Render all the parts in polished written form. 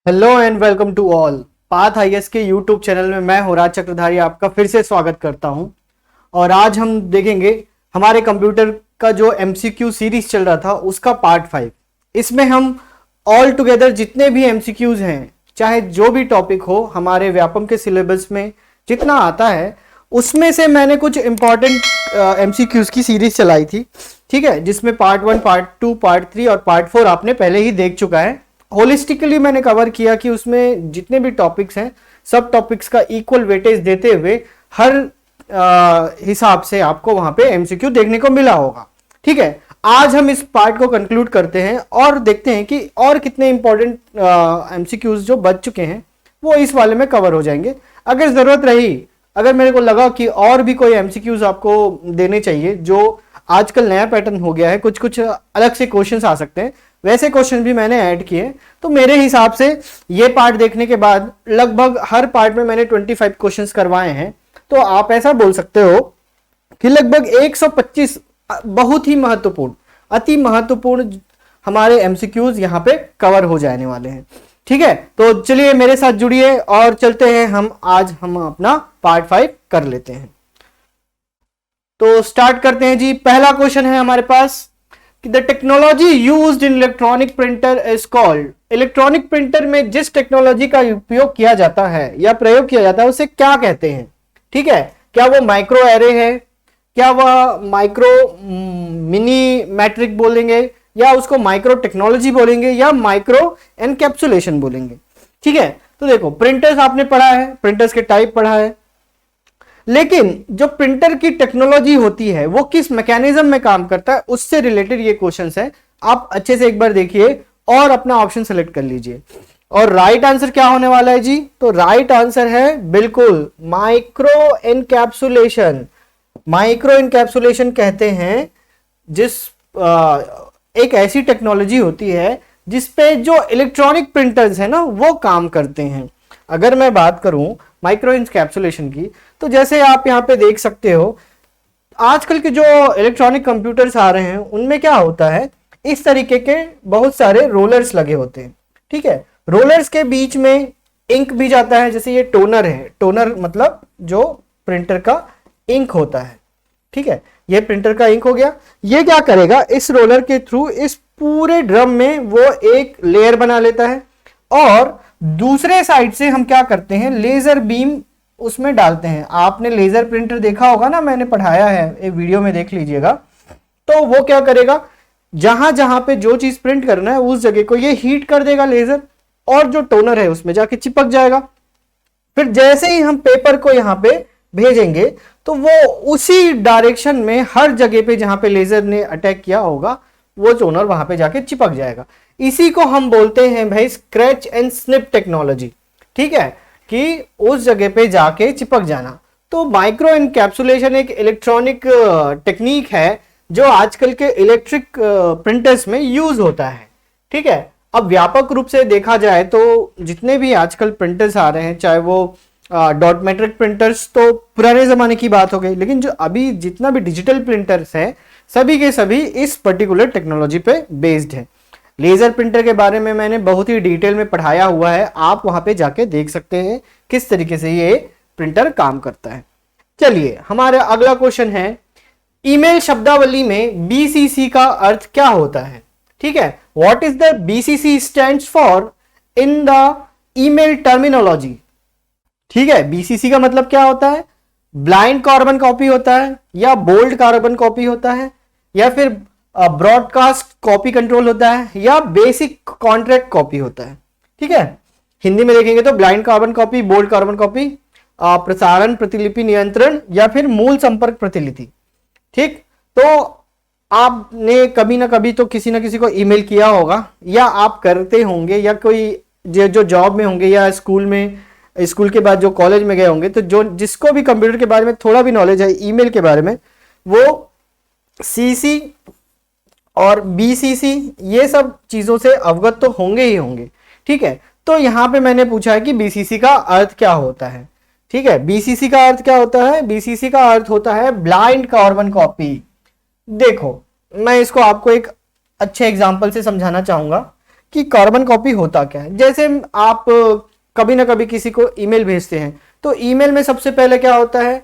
Hello and welcome to all. Path IAS के YouTube channel में मैं राज चक्रधारी आपका फिर से स्वागत करता हूं। और आज हम देखेंगे हमारे कंप्यूटर का जो एमसीक्यू सीरीज चल रहा था उसका पार्ट 5। इसमें हम ऑल टुगेदर जितने भी एमसीक्यूज हैं, चाहे जो भी टॉपिक हो, हमारे व्यापम के सिलेबस में जितना आता है उसमें से मैंने कुछ इंपॉर्टेंट एमसीक्यूज की सीरीज चलाई थी। ठीक है, जिसमें पार्ट 1, पार्ट 2, पार्ट 3 और पार्ट 4 आपने पहले ही देख चुका है। होलिस्टिकली मैंने कवर किया कि उसमें जितने भी टॉपिक्स हैं सब टॉपिक्स का इक्वल वेटेज देते हुए हर हिसाब से आपको वहां पे एमसीक्यू देखने को मिला होगा। ठीक है, आज हम इस पार्ट को कंक्लूड करते हैं और देखते हैं कि और कितने इंपॉर्टेंट एमसीक्यूज जो बच चुके हैं वो इस वाले में कवर हो जाएंगे। अगर जरूरत रही, अगर मेरे को लगा कि और भी कोई एमसीक्यूज आपको देने चाहिए, जो आजकल नया पैटर्न हो गया है, कुछ कुछ अलग से क्वेश्चंस आ सकते हैं, वैसे क्वेश्चन भी मैंने ऐड किए। तो मेरे हिसाब से ये पार्ट देखने के बाद लगभग हर पार्ट में मैंने 25 क्वेश्चंस करवाए हैं। तो आप ऐसा बोल सकते हो कि लगभग 125 बहुत ही महत्वपूर्ण, अति महत्वपूर्ण हमारे एमसीक्यूज यहाँ पे कवर हो जाने वाले हैं। ठीक है, तो चलिए मेरे साथ जुड़िए और चलते हैं। आज हम अपना पार्ट 5 कर लेते हैं। तो स्टार्ट करते हैं जी। पहला क्वेश्चन है हमारे पास कि the technology used in electronic printer is called. Electronic printer में जिस टेक्नोलॉजी का उपयोग किया जाता है या प्रयोग किया जाता है उसे क्या कहते हैं? ठीक है, क्या वो माइक्रो एरे है, क्या वह माइक्रो मिनी मैट्रिक बोलेंगे, या उसको माइक्रो टेक्नोलॉजी बोलेंगे, या माइक्रो एनकैप्सुलेशन बोलेंगे? ठीक है, तो देखो प्रिंटर्स आपने पढ़ा है, प्रिंटर्स के टाइप पढ़ा है, लेकिन जो प्रिंटर की टेक्नोलॉजी होती है वो किस मैकेनिज्म में काम करता है उससे रिलेटेड ये क्वेश्चंस है। आप अच्छे से एक बार देखिए और अपना ऑप्शन सेलेक्ट कर लीजिए। और राइट आंसर क्या होने वाला है जी? तो राइट आंसर है बिल्कुल माइक्रो एनकैप्सुलेशन। माइक्रो एनकैप्सुलेशन कहते हैं जिस एक ऐसी टेक्नोलॉजी होती है जिसपे जो इलेक्ट्रॉनिक प्रिंटर्स है ना वो काम करते हैं। अगर मैं बात करूं माइक्रो एनकैप्सुलेशन की, तो जैसे आप यहाँ पे देख सकते हो आजकल के जो इलेक्ट्रॉनिक कंप्यूटर्स आ रहे हैं उनमें क्या होता है, इस तरीके के बहुत सारे रोलर्स लगे होते हैं। ठीक है, रोलर्स के बीच में इंक भी जाता है। जैसे ये टोनर है, टोनर मतलब जो प्रिंटर का इंक होता है। ठीक है, ये प्रिंटर का इंक हो गया। ये क्या करेगा, इस रोलर के थ्रू इस पूरे ड्रम में वो एक लेयर बना लेता है और दूसरे साइड से हम क्या करते हैं, लेजर बीम उसमें डालते हैं। आपने लेजर प्रिंटर देखा होगा ना, मैंने पढ़ाया है, एक वीडियो में देख लीजिएगा। तो वो क्या करेगा, जहां जहां पे जो चीज प्रिंट करना है उस जगह को ये हीट कर देगा लेजर, और जो टोनर है उसमें जाके चिपक जाएगा। फिर जैसे ही हम पेपर को यहां पे भेजेंगे तो वो उसी डायरेक्शन में हर जगह पे जहां पे लेजर ने अटैक किया होगा वो टोनर वहां पे जाके चिपक जाएगा। इसी को हम बोलते हैं भाई स्क्रैच एंड स्निप टेक्नोलॉजी। ठीक है, कि उस जगह पे जाके चिपक जाना। तो माइक्रो एनकैप्सुलेशन एक इलेक्ट्रॉनिक टेक्निक है जो आजकल के इलेक्ट्रिक प्रिंटर्स में यूज होता है। ठीक है, अब व्यापक रूप से देखा जाए तो जितने भी आजकल प्रिंटर्स आ रहे हैं, चाहे वो डॉट मैट्रिक प्रिंटर्स तो पुराने जमाने की बात हो गई, लेकिन जो अभी जितना भी डिजिटल प्रिंटर्स हैं सभी के सभी इस पर्टिकुलर टेक्नोलॉजी पे बेस्ड है। लेजर प्रिंटर के बारे में मैंने बहुत ही डिटेल में पढ़ाया हुआ है, आप वहां पे जाके देख सकते हैं किस तरीके से ये प्रिंटर काम करता है। चलिए हमारा अगला क्वेश्चन है, ईमेल शब्दावली में बीसीसी का अर्थ क्या होता है? ठीक है, what is the BCC stands for in the email terminology? ठीक है, बीसीसी का मतलब क्या होता है? ब्लाइंड कार्बन कॉपी होता है, या बोल्ड कार्बन कॉपी होता है, या फिर ब्रॉडकास्ट कॉपी कंट्रोल होता है, या बेसिक कॉन्ट्रैक्ट कॉपी होता है। ठीक है, हिंदी में देखेंगे तो blind carbon copy, bold carbon copy, प्रसारण प्रतिलिपि नियंत्रण, या फिर मूल संपर्क प्रतिलिपि। ठीक, तो आपने कभी ना कभी तो किसी ना किसी को ईमेल किया होगा, या आप करते होंगे, या कोई जो जॉब में होंगे या स्कूल में, स्कूल के बाद जो कॉलेज में गए होंगे, तो जो जिसको भी कंप्यूटर के बारे में थोड़ा भी नॉलेज है ईमेल के बारे में, वो सीसी और बीसीसी ये सब चीजों से अवगत तो होंगे ही होंगे। ठीक है, तो यहां पे मैंने पूछा है कि बीसीसी का अर्थ क्या होता है। ठीक है, बीसीसी का अर्थ क्या होता है? बीसीसी का अर्थ होता है ब्लाइंड कार्बन कॉपी। देखो मैं इसको आपको एक अच्छे एग्जांपल से समझाना चाहूंगा कि कार्बन कॉपी होता क्या है। जैसे आप कभी ना कभी किसी को ईमेल भेजते हैं, तो ईमेल में सबसे पहले क्या होता है,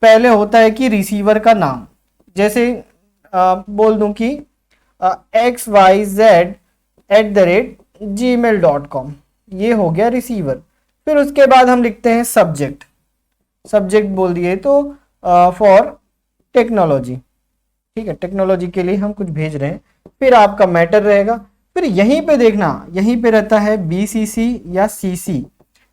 पहले होता है कि रिसीवर का नाम, जैसे बोल दूं कि xyz@gmail.com, ये हो गया रिसीवर। फिर उसके बाद हम लिखते हैं सब्जेक्ट, सब्जेक्ट बोल दिए तो फॉर टेक्नोलॉजी, ठीक है, टेक्नोलॉजी के लिए हम कुछ भेज रहे हैं। फिर आपका मैटर रहेगा, फिर यहीं पे देखना, यहीं पे रहता है BCC या CC।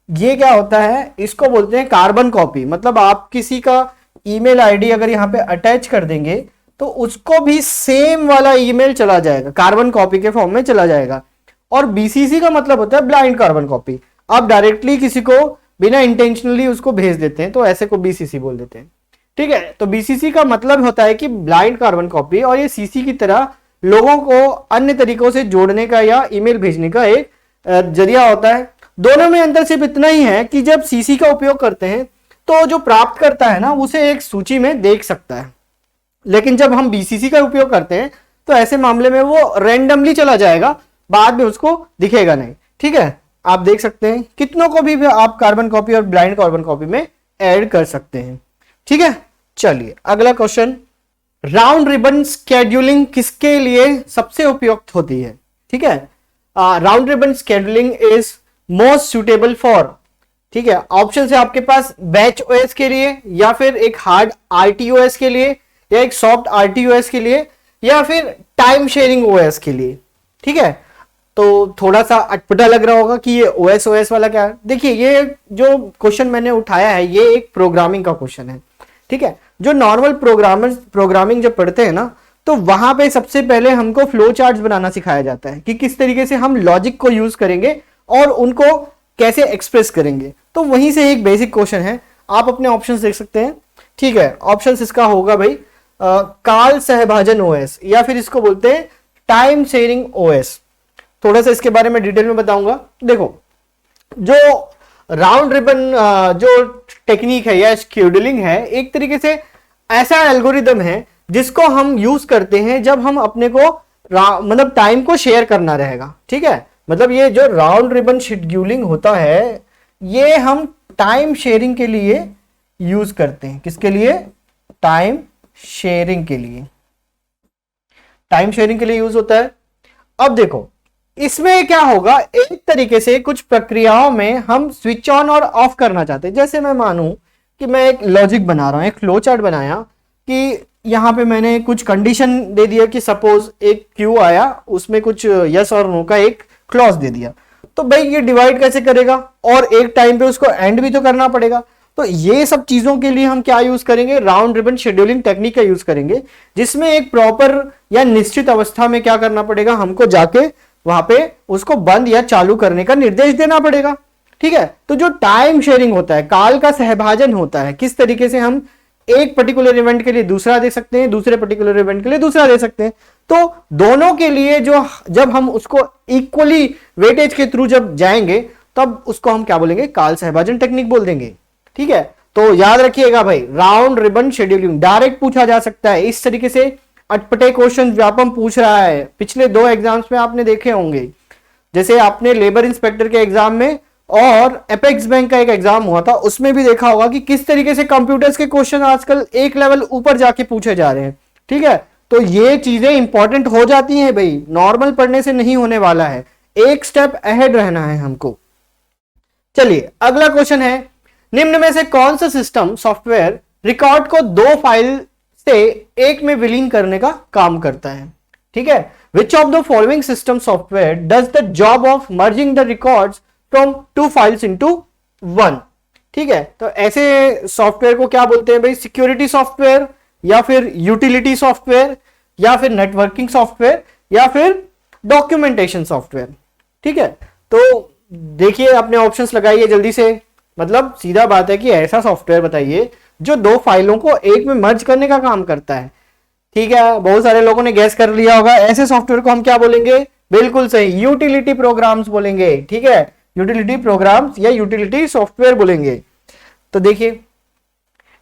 ये क्या होता है, इसको बोलते हैं कार्बन कॉपी। मतलब आप किसी का ईमेल आईडी अगर यहाँ पे अटैच कर देंगे तो उसको भी सेम वाला ईमेल चला जाएगा, कार्बन कॉपी के फॉर्म में चला जाएगा। और BCC का मतलब होता है ब्लाइंड कार्बन कॉपी। आप डायरेक्टली किसी को बिना इंटेंशनली उसको भेज देते हैं तो ऐसे को BCC बोल देते हैं, ठीक है। तो BCC का मतलब होता है कि ब्लाइंड कार्बन कॉपी, और ये CC की तरह लोगों को अन्य तरीकों से जोड़ने का या ईमेल भेजने का एक जरिया होता है। दोनों में अंतर सिर्फ इतना ही है कि जब CC का उपयोग करते हैं तो जो प्राप्त करता है ना उसे एक सूची में देख सकता है, लेकिन जब हम BCC का उपयोग करते हैं तो ऐसे मामले में वो रैंडमली चला जाएगा, बाद में उसको दिखेगा नहीं, ठीक है। आप देख सकते हैं कितनों को भी आप कार्बन कॉपी और ब्लाइंड कार्बन कॉपी में ऐड कर सकते हैं, ठीक है। चलिए अगला क्वेश्चन, राउंड रिबन स्केड्यूलिंग किसके लिए सबसे उपयुक्त होती है, ठीक है। Round ribbon scheduling is most suitable for, ठीक है। ऑप्शन है आपके पास बैच OS के लिए, या फिर एक हार्ड RTOS के लिए, या एक सॉफ्ट RTOS के लिए, या फिर टाइम शेयरिंग OS के लिए, ठीक है। तो थोड़ा सा अटपटा लग रहा होगा कि ये OS वाला क्या है। देखिए ये जो क्वेश्चन मैंने उठाया है ये एक प्रोग्रामिंग का क्वेश्चन है, ठीक है। जो नॉर्मल प्रोग्रामिंग जब पढ़ते हैं ना तो वहां पे सबसे पहले हमको फ्लो चार्ट्स बनाना सिखाया जाता है कि किस तरीके से हम लॉजिक को यूज करेंगे और उनको कैसे एक्सप्रेस करेंगे। तो वहीं से एक बेसिक क्वेश्चन है, आप अपने ऑप्शंस देख सकते हैं, ठीक है। ऑप्शंस इसका होगा भाई काल सहभाजन OS, या फिर इसको बोलते हैं टाइम शेयरिंग OS। थोड़ा सा इसके बारे में डिटेल में बताऊंगा। देखो जो राउंड रिबन जो टेक्निक है या शेड्यूलिंग है, एक तरीके से ऐसा एल्गोरिदम है जिसको हम यूज करते हैं जब हम अपने को मतलब टाइम को शेयर करना रहेगा, ठीक है। मतलब ये जो राउंड रिबन शेड्यूलिंग होता है ये हम टाइम शेयरिंग के लिए यूज करते हैं। किसके लिए? टाइम शेयरिंग के लिए, टाइम शेयरिंग के लिए यूज होता है। अब देखो इसमें क्या होगा, एक तरीके से कुछ प्रक्रियाओं में हम स्विच ऑन और ऑफ करना चाहते हैं। जैसे मैं मानूं कि मैं एक लॉजिक बना रहा हूं, एक फ्लो चार्ट बनाया कि यहां पे मैंने कुछ कंडीशन दे दिया कि सपोज एक क्यू आया, उसमें कुछ यस और नो का एक क्लॉज दे दिया, तो भाई ये डिवाइड कैसे करेगा और एक टाइम पे उसको एंड भी तो करना पड़ेगा। तो ये सब चीजों के लिए हम क्या यूज करेंगे, राउंड रिबन शेड्यूलिंग टेक्निक का यूज करेंगे, जिसमें एक प्रॉपर या निश्चित अवस्था में क्या करना पड़ेगा, हमको जाके वहां पे उसको बंद या चालू करने का निर्देश देना पड़ेगा, ठीक है। तो जो टाइम शेयरिंग होता है, काल का सहभाजन होता है, किस तरीके से हम एक पर्टिकुलर इवेंट के लिए दूसरा दे सकते हैं, दूसरे पर्टिकुलर इवेंट के लिए दूसरा दे सकते हैं। तो दोनों के लिए जो जब हम उसको इक्वली वेटेज के थ्रू जब जाएंगे तब उसको हम क्या बोलेंगे, काल सहभाजन टेक्निक बोल देंगे, ठीक है। तो याद रखिएगा भाई, राउंड रिबन शेड्यूलिंग डायरेक्ट पूछा जा सकता है। इस तरीके से अटपटे क्वेश्चन व्यापम पूछ रहा है, पिछले 2 एग्जाम्स में आपने देखे होंगे। जैसे आपने लेबर इंस्पेक्टर के एग्जाम में और एपेक्स बैंक का एक एग्जाम हुआ था, उसमें भी देखा होगा कि किस तरीके से कंप्यूटर्स के क्वेश्चन आजकल एक लेवल ऊपर जाके पूछे जा रहे हैं, ठीक है। तो ये चीजें इंपॉर्टेंट हो जाती हैं भाई, नॉर्मल पढ़ने से नहीं होने वाला है, एक स्टेप अहेड रहना है हमको। चलिए अगला क्वेश्चन है, निम्न में से कौन सा सिस्टम सॉफ्टवेयर रिकॉर्ड को 2 फाइल से एक में विलीन करने का काम करता है, ठीक है। Which of the following system software does the job of merging the records from 2 files into 1, ठीक है। तो ऐसे सॉफ्टवेयर को क्या बोलते हैं भाई, सिक्योरिटी सॉफ्टवेयर, या फिर यूटिलिटी सॉफ्टवेयर, या फिर नेटवर्किंग सॉफ्टवेयर, या फिर डॉक्यूमेंटेशन सॉफ्टवेयर, ठीक है। तो देखिए अपने ऑप्शंस लगाइए जल्दी से। मतलब सीधा बात है कि ऐसा सॉफ्टवेयर बताइए जो 2 फाइलों को एक में मर्ज करने का काम करता है, ठीक है। बहुत सारे लोगों ने गैस कर लिया होगा, ऐसे सॉफ्टवेयर को हम क्या बोलेंगे, बिल्कुल सही, यूटिलिटी प्रोग्राम्स बोलेंगे, ठीक है। यूटिलिटी प्रोग्राम्स या यूटिलिटी सॉफ्टवेयर बोलेंगे। तो देखिए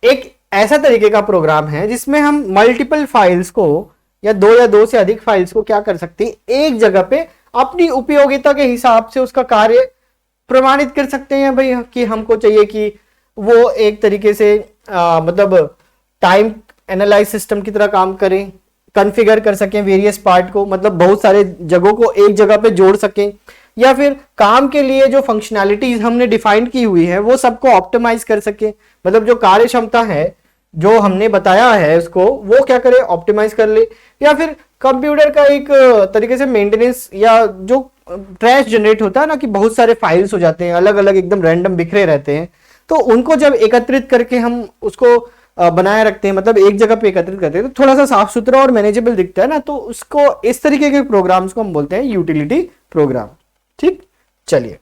एक ऐसा तरीके का प्रोग्राम है जिसमें हम मल्टीपल फाइल्स को या 2 से अधिक फाइल्स को क्या कर सकते हैं, एक जगह पे अपनी उपयोगिता के हिसाब से उसका कार्य प्रमाणित कर सकते हैं भाई, कि हमको चाहिए कि वो एक तरीके से मतलब टाइम एनालाइज सिस्टम की तरह काम करें, कॉन्फ़िगर कर सकें वेरियस पार्ट को, मतलब बहुत सारे जगहों को एक जगह पे जोड़ सकें, या फिर काम के लिए जो फंक्शनैलिटीज हमने डिफाइन की हुई है वो सबको ऑप्टिमाइज कर सके, मतलब जो कार्य क्षमता है जो हमने बताया है उसको वो क्या करे, ऑप्टिमाइज कर ले। या फिर कंप्यूटर का एक तरीके से मेंटेनेंस, या जो ट्रैश जनरेट होता है ना कि बहुत सारे फाइल्स हो जाते हैं अलग अलग एकदम रैंडम बिखरे रहते हैं, तो उनको जब एकत्रित करके हम उसको बनाए रखते हैं, मतलब एक जगह पे एकत्रित करते हैं, तो थोड़ा सा साफ सुथरा और मैनेजेबल दिखता है ना, तो उसको इस तरीके के प्रोग्राम्स को हम बोलते हैं यूटिलिटी प्रोग्राम। ठीक, चलिए,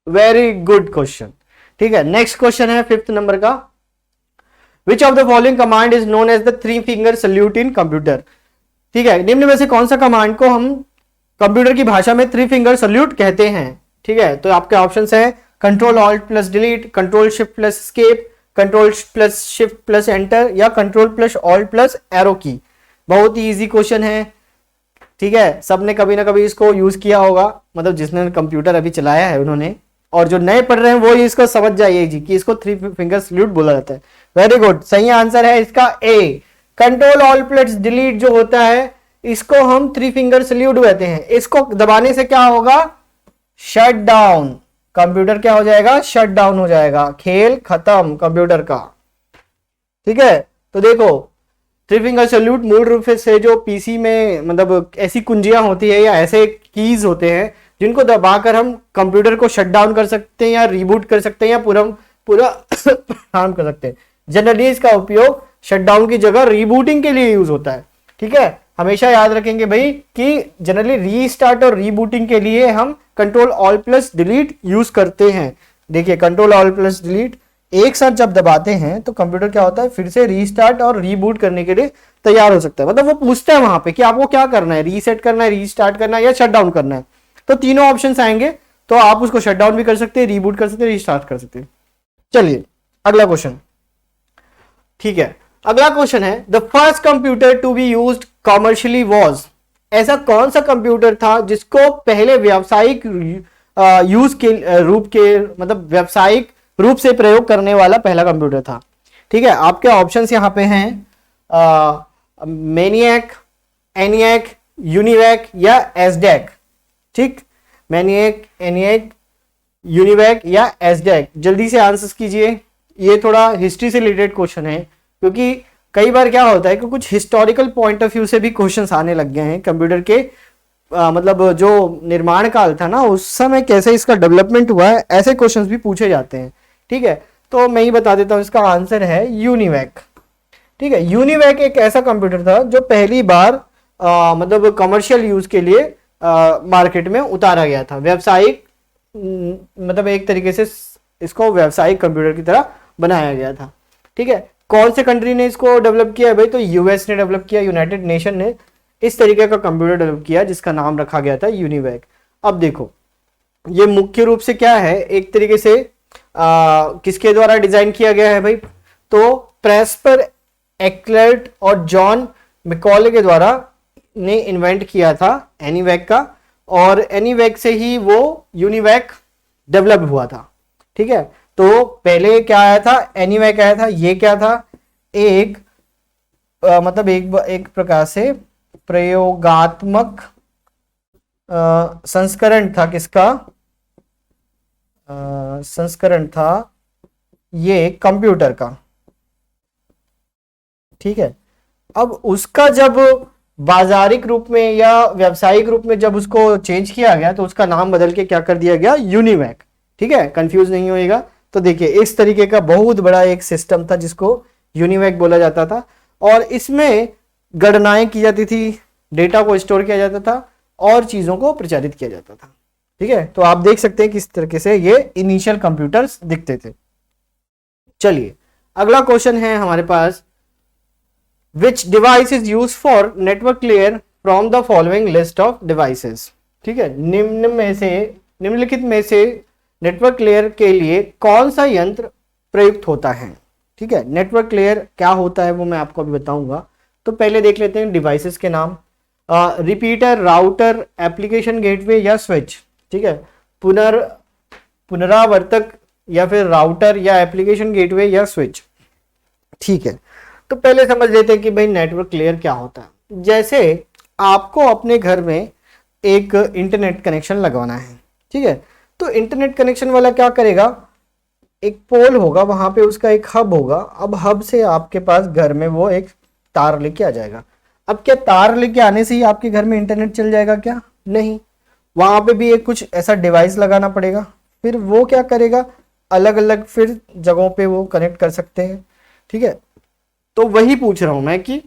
वेरी गुड क्वेश्चन। ठीक है, नेक्स्ट क्वेश्चन है 5th नंबर का, which of the following command is known as the 3 finger salute in computer. ठीक है, निम्न में से कौन सा कमांड को हम कंप्यूटर की भाषा में 3 फिंगर सल्यूट कहते हैं। ठीक है, तो आपके ऑप्शंस हैं control alt plus delete, control shift plus escape, control plus shift plus enter, या control plus alt plus arrow key. बहुत ही इजी क्वेश्चन है। ठीक है, सबने कभी ना कभी इसको यूज किया होगा, मतलब जिसने कंप्यूटर अभी चलाया है उन्होंने, और जो नए पढ़ रहे हैं वो इसको समझ जाइए जी कि इसको 3 फिंगर सल्यूट बोला जाता है। वेरी गुड, सही आंसर है इसका ए। कंट्रोल ऑल्ट प्लस डिलीट जो होता है इसको हम 3 फिंगर सल्यूट कहते हैं। इसको दबाने से क्या होगा, शट डाउन, कंप्यूटर क्या हो जाएगा, शट डाउन हो जाएगा, खेल खत्म कंप्यूटर का। ठीक है, तो देखो 3 फिंगर सल्यूट मूल रूप से जो पीसी में मतलब ऐसी कुंजियां होती है या ऐसे कीज होते हैं जिनको दबाकर हम कंप्यूटर को शट डाउन कर सकते हैं या रिबूट कर सकते हैं या पूरा काम कर सकते हैं। जनरली इसका उपयोग शट डाउन की जगह रीबूटिंग के लिए यूज होता है। ठीक है, हमेशा याद रखेंगे भाई कि जनरली रीस्टार्ट और रीबूटिंग के लिए हम control alt plus delete use करते हैं। देखिए कंट्रोल ऑल्ट प्लस डिलीट एक साथ जब दबाते हैं तो कंप्यूटर क्या होता है, फिर से रीस्टार्ट और रीबूट करने के लिए तैयार हो सकता है। मतलब वो पूछता है वहां पे कि आपको क्या करना है, रीसेट करना है, रीस्टार्ट करना है या शट डाउन करना है, तो तीनों ऑप्शंस आएंगे, तो आप उसको शट डाउन भी कर सकते हैं, रीबूट कर सकते हैं, रीस्टार्ट कर सकते हैं। चलिए अगला क्वेश्चन। ठीक है, अगला क्वेश्चन है the first computer to be used commercially was. ऐसा कौन सा कंप्यूटर था जिसको पहले व्यावसायिक यूज के रूप के मतलब व्यावसायिक रूप से प्रयोग करने वाला पहला कंप्यूटर था। ठीक है, आपके ऑप्शंस यहां पे हैं मैनियक, एनियक, यूनिवैक या एसडेक। ठीक, मैनियक, एनियक, यूनिवैक या एसडेक, जल्दी से आंसर कीजिए। ये थोड़ा हिस्ट्री से रिलेटेड क्वेश्चन है, क्योंकि कई बार क्या होता है कि कुछ हिस्टोरिकल पॉइंट ऑफ व्यू से भी क्वेश्चंस आने लग गए हैं कंप्यूटर के मतलब जो निर्माण काल था ना उस समय कैसे इसका डेवलपमेंट हुआ है, ऐसे क्वेश्चंस भी पूछे जाते हैं। ठीक है, तो मैं ही बता देता हूं, इसका आंसर है यूनिवैक। ठीक है, यूनिवैक एक ऐसा कंप्यूटर था जो पहली बार मतलब कमर्शियल यूज के लिए मार्केट में उतारा गया था, व्यावसायिक मतलब एक तरीके से इसको व्यावसायिक कंप्यूटर की तरह बनाया गया था। ठीक है, कौन से कंट्री ने इसको डेवलप किया है भाई, तो यूएस ने डेवलप किया, यूनाइटेड नेशन ने इस तरीके का कंप्यूटर डेवलप किया जिसका नाम रखा गया था यूनिवैक। अब देखो ये मुख्य रूप से क्या है, एक तरीके से किसके द्वारा डिजाइन किया गया है भाई, तो प्रेस्पर एक्लर्ट और जॉन मैकॉले के द्वारा ने इन्वेंट किया था एनीवैक का, और एनीवैक से ही वो यूनिवैक डेवलप हुआ था। ठीक है, तो पहले क्या आया था, एनीवैक आया था। ये क्या था, एक मतलब एक प्रकार से प्रयोगात्मक संस्करण था। किसका संस्करण था, ये कंप्यूटर का। ठीक है, अब उसका जब बाजारिक रूप में या व्यावसायिक रूप में जब उसको चेंज किया गया तो उसका नाम बदल के क्या कर दिया गया, यूनिवैक। ठीक है, कंफ्यूज नहीं होएगा। तो देखिए इस तरीके का बहुत बड़ा एक सिस्टम था जिसको यूनिवैक बोला जाता था, और इसमें गणनाएं की जाती थी, डेटा को स्टोर किया जाता था और चीजों को प्रचारित किया जाता था। ठीक है, तो आप देख सकते हैं किस तरीके से ये इनिशियल कंप्यूटर्स दिखते थे। चलिए अगला क्वेश्चन है हमारे पास, which device is use for network layer from the following list of devices. ठीक है, निम्नलिखित में से नेटवर्क लेयर के लिए कौन सा यंत्र प्रयुक्त होता है। ठीक है, नेटवर्क लेयर क्या होता है वो मैं आपको अभी बताऊंगा। तो पहले देख लेते हैं डिवाइसेस के नाम। रिपीटर, राउटर, एप्लीकेशन गेटवे या स्विच। ठीक है, पुनरावर्तक या फिर राउटर या एप्लीकेशन गेटवे या स्विच। ठीक है, तो पहले समझ लेते हैं कि भाई नेटवर्क लेयर क्या होता है। जैसे आपको अपने घर में एक इंटरनेट कनेक्शन लगवाना है, ठीक है, तो इंटरनेट कनेक्शन वाला क्या करेगा, एक पोल होगा, वहां पे उसका एक हब होगा। अब हब से आपके पास घर में वो एक तार लेके आ जाएगा। अब क्या तार लेके आने से ही आपके घर में इंटरनेट चल जाएगा क्या? नहीं, वहां पे भी एक कुछ ऐसा डिवाइस लगाना पड़ेगा। फिर वो क्या करेगा, अलग अलग फिर जगहों पे वो कनेक्ट कर सकते हैं। ठीक है, तो वही पूछ रहा हूं मैं कि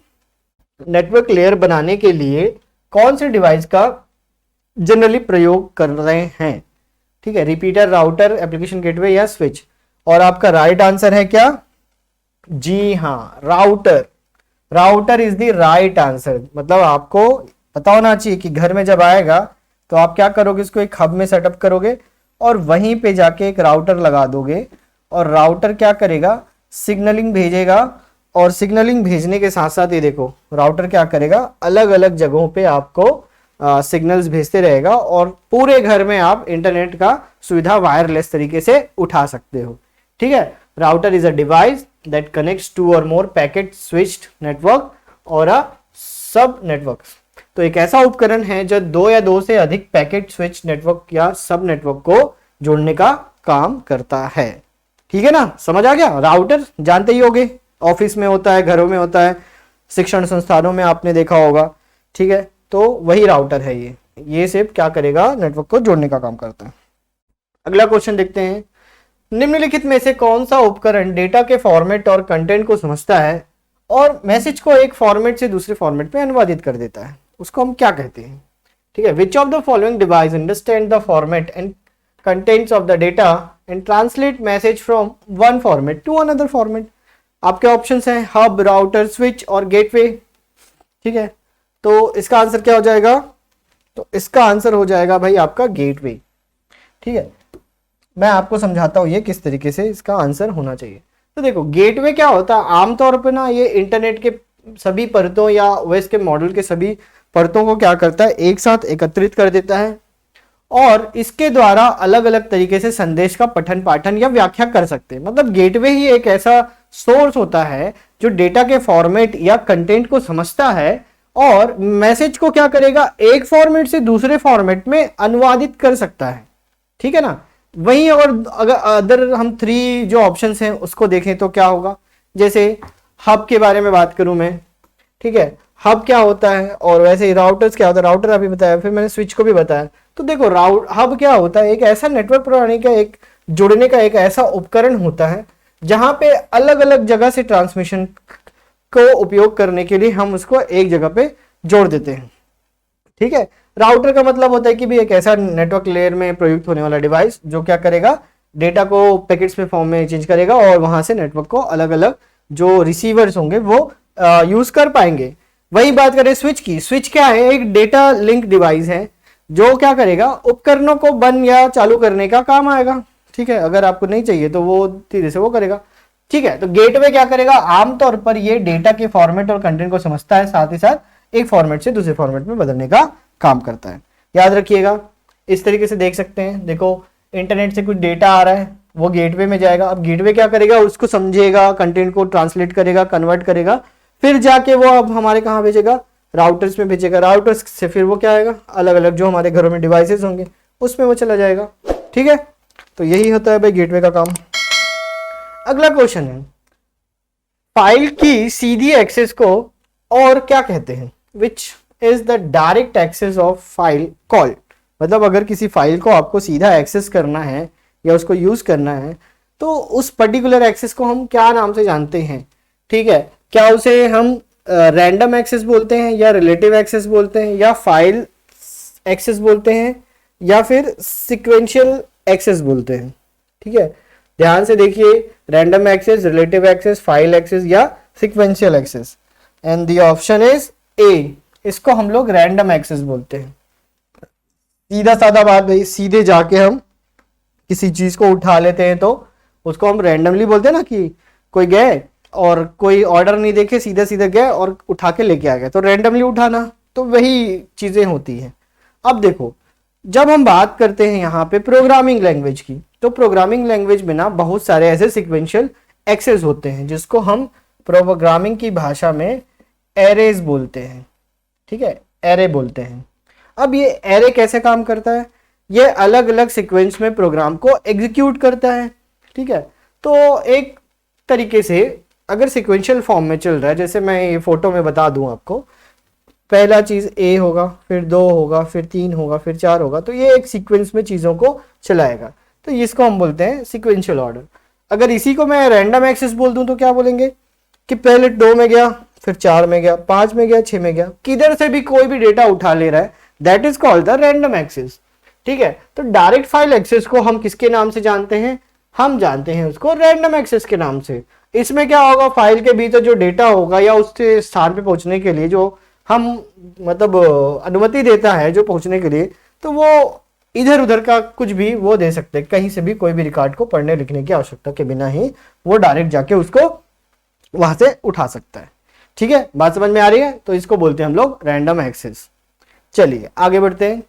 नेटवर्क लेयर बनाने के लिए कौन से डिवाइस का जनरली प्रयोग कर रहे हैं। ठीक है, रिपीटर, राउटर, एप्लीकेशन गेटवे या स्विच। और आपका राइट आंसर है क्या? जी हाँ, router. Router is the right answer. मतलब आपको पता होना चाहिए कि घर में जब आएगा तो आप क्या करोगे, इसको एक हब में सेटअप करोगे और वहीं पे जाके एक राउटर लगा दोगे। और राउटर क्या करेगा, सिग्नलिंग भेजेगा। और सिग्नलिंग भेजने के साथ साथ ये देखो, राउटर क्या करेगा, अलग अलग जगहों पे आपको सिग्नल्स भेजते रहेगा और पूरे घर में आप इंटरनेट का सुविधा वायरलेस तरीके से उठा सकते हो। ठीक है, router is a device that connects to और मोर पैकेट स्विच्ड नेटवर्क और अ सब नेटवर्क। तो एक ऐसा उपकरण है जो दो या दो से अधिक पैकेट स्विच नेटवर्क या सब नेटवर्क को जोड़ने का काम करता है। ठीक है ना, समझ आ गया? राउटर जानते ही होगे, ऑफिस में होता है, घरों में होता है, शिक्षण संस्थानों में आपने देखा होगा। ठीक है, तो वही राउटर है ये सिर्फ क्या करेगा, नेटवर्क को जोड़ने का काम करता है। अगला क्वेश्चन देखते हैं, निम्नलिखित में से कौन सा उपकरण डेटा के फॉर्मेट और कंटेंट को समझता है और मैसेज को एक फॉर्मेट से दूसरे फॉर्मेट में अनुवादित कर देता है, उसको हम क्या कहते हैं? ठीक है, which of the following device understand the format and contents of the data and translate message from one format to another format. आपके ऑप्शंस हैं हब, राउटर, स्विच और गेटवे। ठीक है, तो इसका आंसर क्या हो जाएगा? तो इसका आंसर हो जाएगा भाई आपका गेटवे। ठीक है, मैं आपको समझाता हूं ये किस तरीके से इसका आंसर होना चाहिए। तो देखो, गेटवे क्या होता है, आमतौर पर ना ये इंटरनेट के सभी परतों या ओएस के मॉडल के सभी परतों को क्या करता है, एक साथ एकत्रित कर देता है और इसके द्वारा अलग अलग तरीके से संदेश का पठन पाठन या व्याख्या कर सकते हैं। मतलब गेटवे ही एक ऐसा सोर्स होता है जो डेटा के फॉर्मेट या कंटेंट को समझता है और मैसेज को क्या करेगा, एक फॉर्मेट से दूसरे फॉर्मेट में अनुवादित कर सकता है। ठीक है ना, वहीं और अगर अदर हम 3 जो ऑप्शंस हैं उसको देखें तो क्या होगा, जैसे हब के बारे में बात करूं मैं। ठीक है, हब क्या होता है और वैसे ही राउटर्स क्या होता है, राउटर अभी बताया, फिर मैंने स्विच को भी बताया। तो देखो, हब क्या होता है, एक ऐसा नेटवर्क प्रणाली का एक जुड़ने का एक ऐसा उपकरण होता है जहां पे अलग अलग जगह से ट्रांसमिशन को उपयोग करने के लिए हम उसको एक जगह पे जोड़ देते हैं। ठीक है, राउटर का मतलब होता है कि भी एक ऐसा नेटवर्क लेयर में प्रयुक्त होने वाला डिवाइस जो क्या करेगा, डेटा को पैकेट्स में फॉर्म में चेंज करेगा और वहां से नेटवर्क को अलग अलग जो रिसीवर्स होंगे वो यूज कर पाएंगे। वही बात करें स्विच की, स्विच क्या है, एक डेटा लिंक डिवाइस है जो क्या करेगा, उपकरणों को बंद या चालू करने का काम आएगा। ठीक है, अगर आपको नहीं चाहिए तो वो धीरे से वो करेगा। ठीक है, तो गेटवे क्या करेगा, आमतौर पर ये डेटा के फॉर्मेट और कंटेंट को समझता है, साथ ही साथ एक फॉर्मेट से दूसरे फॉर्मेट में बदलने का काम करता है। याद रखिएगा, इस तरीके से देख सकते हैं। देखो, इंटरनेट से कुछ डेटा आ रहा है, वो गेटवे में जाएगा। अब गेटवे क्या करेगा, उसको समझेगा, कंटेंट को ट्रांसलेट करेगा, कन्वर्ट करेगा, फिर जाके वो अब हमारे कहाँ भेजेगा, राउटर्स में भेजेगा। राउटर्स से फिर वो क्या आएगा, अलग अलग जो हमारे घरों में डिवाइसेस होंगे उसमें वो चला जाएगा। ठीक है, तो यही होता है भाई गेटवे का काम। अगला क्वेश्चन है, फाइल की सीधी एक्सेस को और क्या कहते हैं, which is the direct access of file called. मतलब अगर किसी फाइल को आपको सीधा एक्सेस करना है या उसको यूज करना है तो उस पर्टिकुलर एक्सेस को हम क्या नाम से जानते हैं। ठीक है, क्या उसे हम रैंडम एक्सेस बोलते हैं या रिलेटिव एक्सेस बोलते हैं या फाइल एक्सेस बोलते हैं या फिर सिक्वेंशियल एक्सेस बोलते हैं। ठीक है, ध्यान से देखिए, random access, relative access, file access या sequential access, and the option is A. इसको हम लोग रैंडम एक्सेस बोलते हैं। सीधा साधा बात भाई, सीधे जाके हम किसी चीज को उठा लेते हैं तो उसको हम रैंडमली बोलते हैं ना, कि कोई गए और कोई ऑर्डर नहीं देखे सीधे सीधे गए और उठा के लेके आ गए, तो रैंडमली उठाना। तो वही चीजें होती हैं। अब देखो, जब हम बात करते हैं यहाँ पे प्रोग्रामिंग लैंग्वेज की, तो प्रोग्रामिंग लैंग्वेज में ना बहुत सारे ऐसे सिक्वेंशियल एक्सेस होते हैं जिसको हम प्रोग्रामिंग की भाषा में एरेज बोलते हैं। ठीक है, एरे बोलते हैं। अब ये एरे कैसे काम करता है, ये अलग अलग सीक्वेंस में प्रोग्राम को एग्जीक्यूट करता है। ठीक है, तो एक तरीके से अगर सिक्वेंशियल फॉर्म में चल रहा है, जैसे मैं ये फोटो में बता दूं आपको, पहला चीज ए होगा, फिर 2 होगा, फिर 3 होगा, फिर 4 होगा, तो ये एक सीक्वेंस में चीजों को चलाएगा, तो इसको हम बोलते हैं सीक्वेंशियल ऑर्डर। अगर इसी को मैं रैंडम एक्सेस बोल दूं तो क्या बोलेंगे कि पहले 2 में गया, फिर 4 में गया, 5 में गया, 6 में गया, किधर से भी कोई भी डेटा उठा ले रहा है, that is called the random access. ठीक है, तो डायरेक्ट फाइल एक्सेस को हम किसके नाम से जानते हैं, हम जानते हैं उसको रैंडम एक्सेस के नाम से। इसमें क्या होगा, फाइल के भीतर जो डेटा होगा या उसके स्थान पे पहुंचने के लिए जो हम मतलब अनुमति देता है जो पहुंचने के लिए, तो वो इधर उधर का कुछ भी वो दे सकते हैं, कहीं से भी कोई भी रिकॉर्ड को पढ़ने लिखने की आवश्यकता के बिना ही वो डायरेक्ट जाके उसको वहां से उठा सकता है। ठीक है, बात समझ में आ रही है, तो इसको बोलते हैं हम लोग रैंडम एक्सेस। चलिए आगे बढ़ते हैं।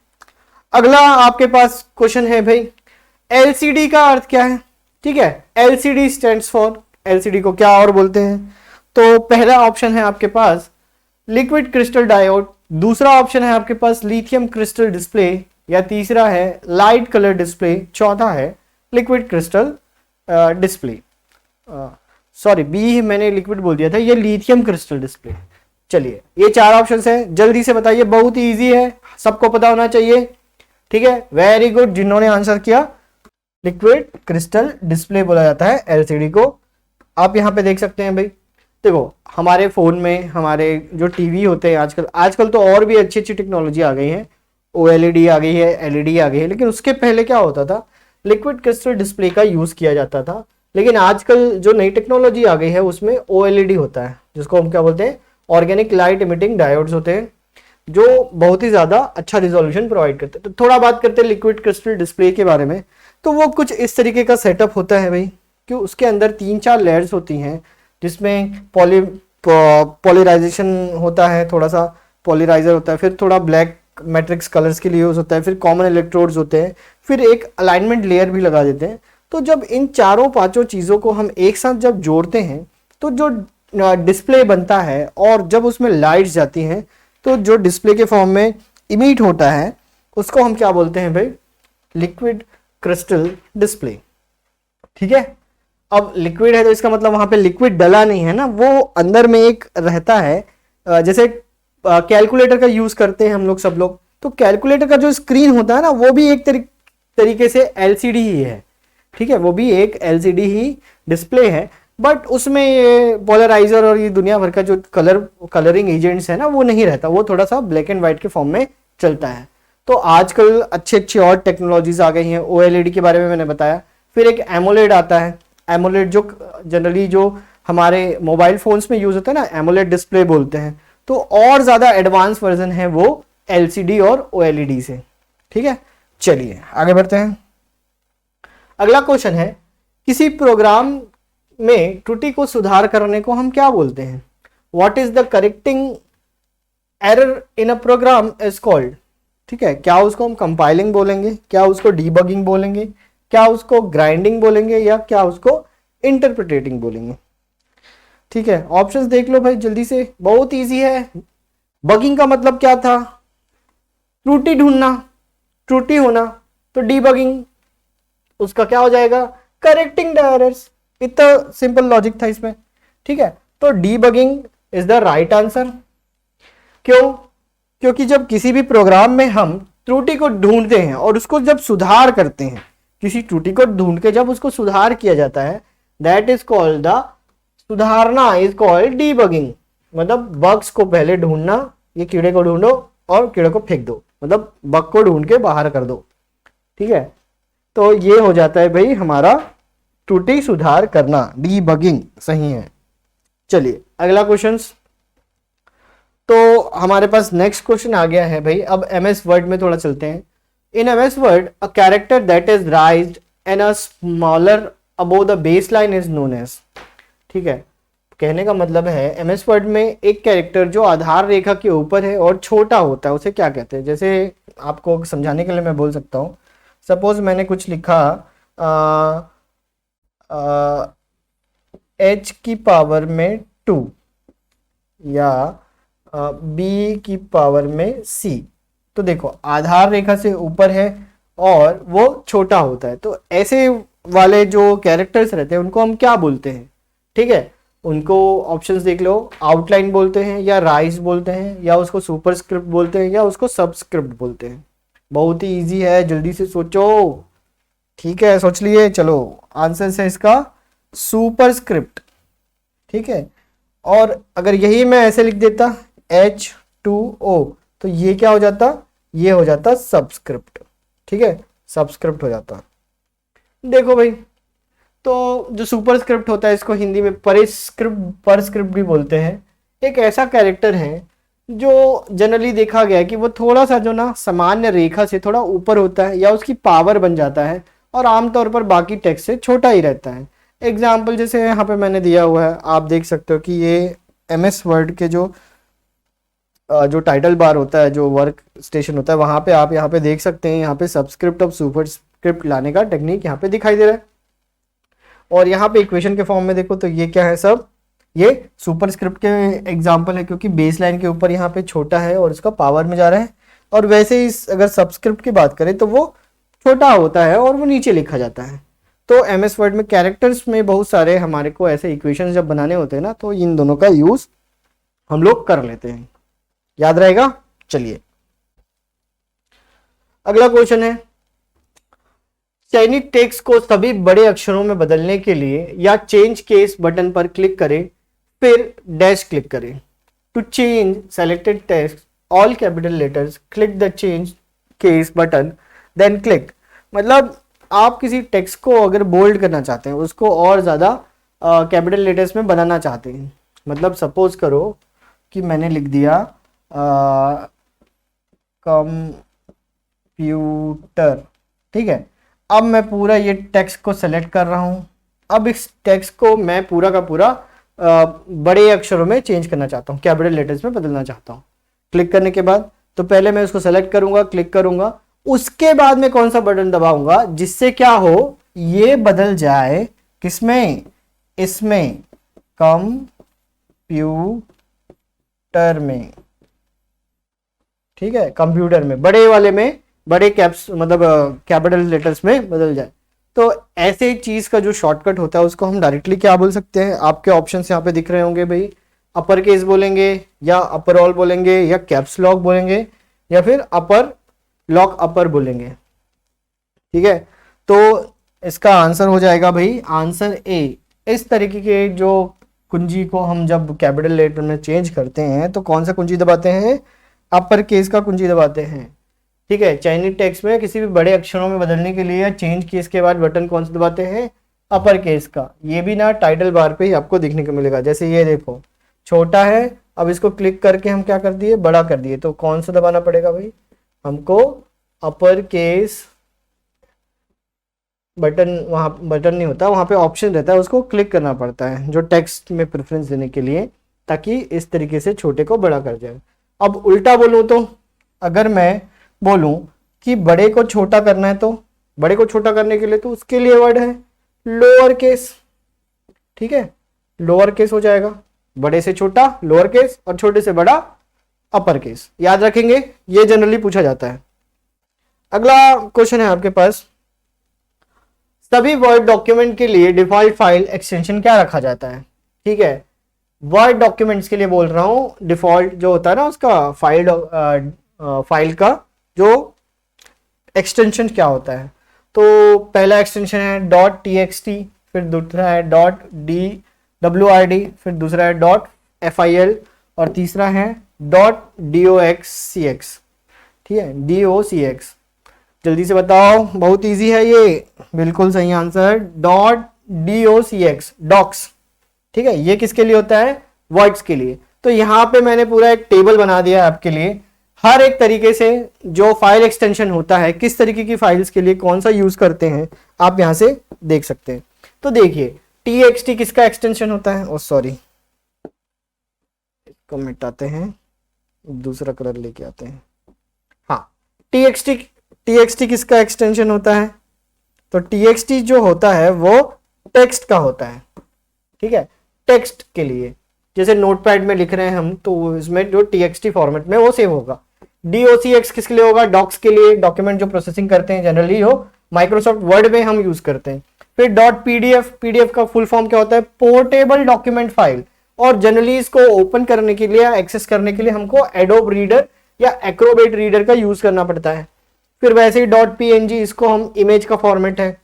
अगला आपके पास क्वेश्चन है भाई, एलसीडी का अर्थ क्या है। ठीक है, एलसीडी स्टैंड्स फॉर, एलसीडी को क्या और बोलते हैं, तो पहला ऑप्शन है आपके पास लिक्विड क्रिस्टल डायोड, दूसरा ऑप्शन है आपके पास लिथियम क्रिस्टल डिस्प्ले, या तीसरा है लाइट कलर डिस्प्ले, चौथा है liquid crystal display. Sorry, B मैंने लिक्विड बोल दिया था, ये लिथियम क्रिस्टल डिस्प्ले। चलिए ये 4 ऑप्शंस हैं, जल्दी से बताइए, बहुत ही इजी है, सबको पता होना चाहिए। ठीक है, वेरी गुड, जिन्होंने आंसर किया, लिक्विड क्रिस्टल डिस्प्ले बोला जाता है एलसीडी को। आप यहाँ पे देख सकते हैं भाई, देखो हमारे फोन में, हमारे जो टीवी होते हैं आजकल तो और भी अच्छी अच्छी टेक्नोलॉजी आ गई है, ओएलईडी आ गई है, एलईडी आ गई है, लेकिन उसके पहले क्या होता था, लिक्विड क्रिस्टल डिस्प्ले का यूज किया जाता था। लेकिन आजकल जो नई टेक्नोलॉजी आ गई है उसमें ओएलईडी होता है, जिसको हम क्या बोलते हैं, ऑर्गेनिक लाइट इमिटिंग डायोड्स होते हैं, जो बहुत ही ज्यादा अच्छा रिजोल्यूशन प्रोवाइड करते हैं। तो थोड़ा बात करते हैं लिक्विड क्रिस्टल डिस्प्ले के बारे में। तो वो कुछ इस तरीके का सेटअप होता है भाई, कि उसके अंदर 3-4 लेयर्स होती हैं, जिसमें पॉलीराइजेशन होता है, थोड़ा सा पॉलीराइजर होता है, फिर थोड़ा ब्लैक मैट्रिक्स कलर्स के लिए यूज होता है, फिर कॉमन इलेक्ट्रोड्स होते हैं, फिर एक अलाइनमेंट लेयर भी लगा देते हैं। तो जब इन 4-5 चीज़ों को हम एक साथ जब जोड़ते हैं तो जो डिस्प्ले बनता है, और जब उसमें लाइट्स जाती हैं तो जो डिस्प्ले के फॉर्म में इमिट होता है उसको हम क्या बोलते हैं भाई, लिक्विड क्रिस्टल डिस्प्ले। ठीक है, अब लिक्विड है तो इसका मतलब वहां पे लिक्विड डला नहीं है ना, वो अंदर में एक रहता है, जैसे कैलकुलेटर का यूज करते हैं हम लोग सब लोग, तो कैलकुलेटर का जो स्क्रीन होता है ना, वो भी एक तरीके से एलसीडी ही है। ठीक है, वो भी एक एलसीडी ही डिस्प्ले है, बट उसमें ये पोलराइजर और ये दुनिया भर का जो कलरिंग एजेंट्स है ना, वो नहीं रहता, वो थोड़ा सा ब्लैक एंड व्हाइट के फॉर्म में चलता है। तो आजकल अच्छे अच्छे और टेक्नोलॉजीज आ गई हैं, ओएलईडी के बारे में मैंने बताया, फिर एक एमोलेड आता है, एमोलेड जो जनरली जो हमारे मोबाइल फोन्स में यूज होता है ना, एमोलेड डिस्प्ले बोलते हैं, तो और ज्यादा एडवांस वर्जन है वो एलसीडी और ओएलईडी से। ठीक है, चलिए आगे बढ़ते हैं। अगला क्वेश्चन है, किसी प्रोग्राम में त्रुटि को सुधार करने को हम क्या बोलते हैं, what is the correcting error in a program is called. ठीक है, क्या उसको हम कंपाइलिंग बोलेंगे, क्या उसको डीबगिंग बोलेंगे, क्या उसको ग्राइंडिंग बोलेंगे, या क्या उसको इंटरप्रिटेटिंग बोलेंगे। ठीक है, ऑप्शंस देख लो भाई जल्दी से, बहुत इजी है। बगिंग का मतलब क्या था, त्रुटि ढूंढना, त्रुटि होना, तो डीबगिंग उसका क्या हो जाएगा, करेक्टिंग द एरर्स। इतना सिंपल लॉजिक था इसमें। ठीक है, तो debugging is the right answer. क्यों, क्योंकि जब किसी भी प्रोग्राम में हम त्रुटि को ढूंढते हैं और उसको जब सुधार करते हैं, किसी त्रुटि को ढूंढ के जब उसको सुधार किया जाता है, दैट इज कॉल्ड द, सुधारना इज कॉल्ड डीबगिंग। मतलब बग्स को पहले ढूंढना, ये कीड़े को ढूंढो और कीड़े को फेंक दो, मतलब बग को ढूंढ के बाहर कर दो। ठीक है, तो ये हो जाता है भाई हमारा त्रुटि सुधार करना, डीबगिंग सही है। चलिए अगला क्वेश्चन, तो हमारे पास नेक्स्ट क्वेश्चन आ गया है भाई। अब एमएस वर्ड में थोड़ा चलते हैं। In MS Word a character that is raised and a smaller above the base line is known as. ठीक है, कहने का मतलब है एमएस वर्ड में एक कैरेक्टर जो आधार रेखा के ऊपर है और छोटा होता है उसे क्या कहते हैं। जैसे आपको समझाने के लिए मैं बोल सकता हूँ, सपोज मैंने कुछ लिखा h की पावर में 2 या b की पावर में c, तो देखो आधार रेखा से ऊपर है और वो छोटा होता है। तो ऐसे वाले जो कैरेक्टर्स रहते हैं उनको हम क्या बोलते हैं, ठीक है, उनको ऑप्शंस देख लो, आउटलाइन बोलते हैं या राइज बोलते हैं या उसको सुपरस्क्रिप्ट बोलते हैं या उसको सबस्क्रिप्ट बोलते हैं। बहुत ही इजी है, जल्दी से सोचो। ठीक है, सोच लिए, चलो आंसर है इसका सुपरस्क्रिप्ट। ठीक है, और अगर यही मैं ऐसे लिख देता H2O तो ये क्या हो जाता, ये हो जाता सबस्क्रिप्ट। ठीक है, सबस्क्रिप्ट हो जाता। देखो भाई, तो जो सुपरस्क्रिप्ट होता है इसको हिंदी में परस्क्रिप्ट भी बोलते हैं। एक ऐसा कैरेक्टर है जो जनरली देखा गया है कि वो थोड़ा सा जो ना सामान्य रेखा से थोड़ा ऊपर होता है या उसकी पावर बन जाता है और आमतौर पर बाकी टेक्स्ट से छोटा ही रहता है। एग्जाम्पल जैसे यहाँ पे मैंने दिया हुआ है, आप देख सकते हो कि ये एमएस वर्ड के जो टाइटल बार होता है, जो वर्क स्टेशन होता है, वहाँ पे आप यहाँ पे देख सकते हैं, यहाँ पे सबस्क्रिप्ट और सुपरस्क्रिप्ट लाने का टेक्निक यहाँ पे दिखाई दे रहा है। और यहाँ पे इक्वेशन के फॉर्म में देखो तो ये क्या है, सब ये सुपरस्क्रिप्ट के एग्जाम्पल है, क्योंकि बेस लाइन के ऊपर यहाँ पे छोटा है और इसका पावर में जा रहा है। और वैसे ही अगर सबस्क्रिप्ट की बात करें तो वो छोटा होता है और वो नीचे लिखा जाता है। तो एमएस वर्ड में कैरेक्टर्स में बहुत सारे हमारे को ऐसे इक्वेशन जब बनाने होते हैं ना, तो इन दोनों का यूज हम लोग कर लेते हैं। याद रहेगा। चलिए अगला क्वेश्चन है, चयनित टेक्स्ट को सभी बड़े अक्षरों में बदलने के लिए या चेंज केस बटन पर क्लिक करें फिर डैश क्लिक करें। To change selected text all capital letters click the change case button then click. मतलब आप किसी टेक्स्ट को अगर बोल्ड करना चाहते हैं, उसको और ज़्यादा कैपिटल लेटर्स में बनाना चाहते हैं, मतलब सपोज करो कि मैंने लिख दिया कंप्यूटर। ठीक है, अब मैं पूरा ये टेक्स्ट को सेलेक्ट कर रहा हूँ। अब इस टेक्स्ट को मैं पूरा का पूरा बड़े अक्षरों में चेंज करना चाहता हूँ, कैपिटल लेटर्स में बदलना चाहता हूँ। क्लिक करने के बाद तो पहले मैं उसको सेलेक्ट करूंगा, क्लिक करूंगा, उसके बाद मैं कौन सा बटन दबाऊंगा जिससे क्या हो, ये बदल जाए किसमें, इसमें कंप्यूटर में। ठीक है, कंप्यूटर में, बड़े वाले में, बड़े कैप्स मतलब कैपिटल लेटर्स में बदल जाए। तो ऐसे चीज का जो शॉर्टकट होता है उसको हम डायरेक्टली क्या बोल सकते हैं, आपके ऑप्शंस यहाँ पे दिख रहे होंगे भाई। अपर केस बोलेंगे या अपर ऑल बोलेंगे या कैप्स लॉक बोलेंगे या फिर अपर लॉक अपर बोलेंगे। ठीक है, तो इसका आंसर हो जाएगा भाई आंसर ए। इस तरीके के जो कुंजी को हम जब कैपिटल लेटर में चेंज करते हैं तो कौन सा कुंजी दबाते हैं, अपर केस का कुंजी दबाते हैं। ठीक है, चयनित टेक्स्ट में किसी भी बड़े अक्षरों में बदलने के लिए या चेंज केस के बाद बटन कौन सा दबाते हैं, अपर केस का। ये भी ना टाइटल बार पे ही आपको देखने को मिलेगा। जैसे ये देखो छोटा है, अब इसको क्लिक करके हम क्या कर दिए, बड़ा कर दिए, तो कौन सा दबाना पड़ेगा भाई हमको, अपर केस बटन। वहाँ बटन नहीं होता, वहाँ पे ऑप्शन रहता है, उसको क्लिक करना पड़ता है जो टेक्स्ट में प्रेफरेंस देने के लिए, ताकि इस तरीके से छोटे को बड़ा कर जाए। अब उल्टा बोलूँ तो, अगर मैं बोलूं कि बड़े को छोटा करना है, तो बड़े को छोटा करने के लिए तो उसके लिए वर्ड है लोअर केस। ठीक है, लोअर केस हो जाएगा, बड़े से छोटा लोअर केस और छोटे से बड़ा अपर केस। याद रखेंगे, ये जनरली पूछा जाता है। अगला क्वेश्चन है आपके पास, सभी वर्ड डॉक्यूमेंट के लिए डिफॉल्ट फाइल एक्सटेंशन क्या रखा जाता है। ठीक है, वर्ड डॉक्यूमेंट्स के लिए बोल रहा हूं, डिफॉल्ट जो होता है ना उसका फाइल का जो एक्सटेंशन क्या होता है। तो पहला एक्सटेंशन है .txt, फिर दूसरा है .dwrd, फिर दूसरा है .fil और तीसरा है .docx। ठीक है, docx। जल्दी से बताओ, बहुत इजी है ये, बिल्कुल सही आंसर .docx, डॉक्स। ठीक है, ये किसके लिए होता है, वर्ड्स के लिए। तो यहाँ पे मैंने पूरा एक टेबल बना दिया आपके लिए, हर एक तरीके से जो फाइल एक्सटेंशन होता है, किस तरीके की फाइल्स के लिए कौन सा यूज करते हैं, आप यहां से देख सकते हैं। तो देखिए txt किसका एक्सटेंशन होता है, सॉरी को मिटाते हैं, दूसरा कलर लेके आते हैं। हाँ, TXT किसका एक्सटेंशन होता है? तो TXT जो होता है वो टेक्स्ट का होता है, ठीक है, टेक्स्ट के लिए। जैसे नोटपैड में लिख रहे हैं हम, तो इसमें जो TXT फॉर्मेट में वो सेव होगा। DOCX किसके लिए होगा? डॉक्स के लिए, डॉक्यूमेंट जो प्रोसेसिंग करते हैं जनरली हो माइक्रोसॉफ्ट वर्ड में हम यूज करते हैं। फिर .pdf का फुल फॉर्म क्या होता है? Portable document file. और जनरली इसको ओपन करने के लिए, एक्सेस करने के लिए हमको एडोब रीडर या एक्रोबेट रीडर का यूज करना पड़ता है। फिर वैसे ही .png, इसको हम इमेज का फॉर्मेट है।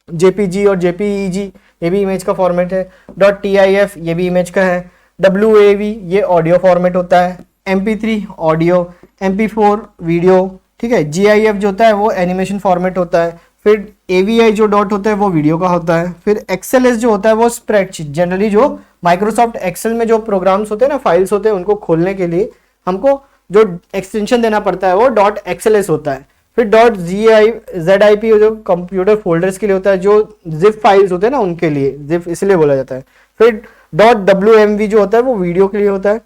JPG और JPEG ये भी इमेज का फॉर्मेट है। .tif ये भी इमेज का है। WAV ये ऑडियो फॉर्मेट होता है। MP3 ऑडियो, MP4 वीडियो, ठीक है। GIF जो होता है वो एनिमेशन फॉर्मेट होता है। फिर AVI जो डॉट होता है वो वीडियो का होता है। फिर XLS जो होता है वो स्प्रेडशीट, जनरली जो माइक्रोसॉफ्ट एक्सेल में जो प्रोग्राम्स होते हैं ना, फाइल्स होते हैं, उनको खोलने के लिए हमको जो एक्सटेंशन देना पड़ता है वो .XLS होता है। फिर .ZIP जो कंप्यूटर फोल्डर्स के लिए होता है, जो जिप फाइल्स होते हैं ना उनके लिए, जिप इसलिए बोला जाता है। फिर .WMV जो होता है वो वीडियो के लिए होता है।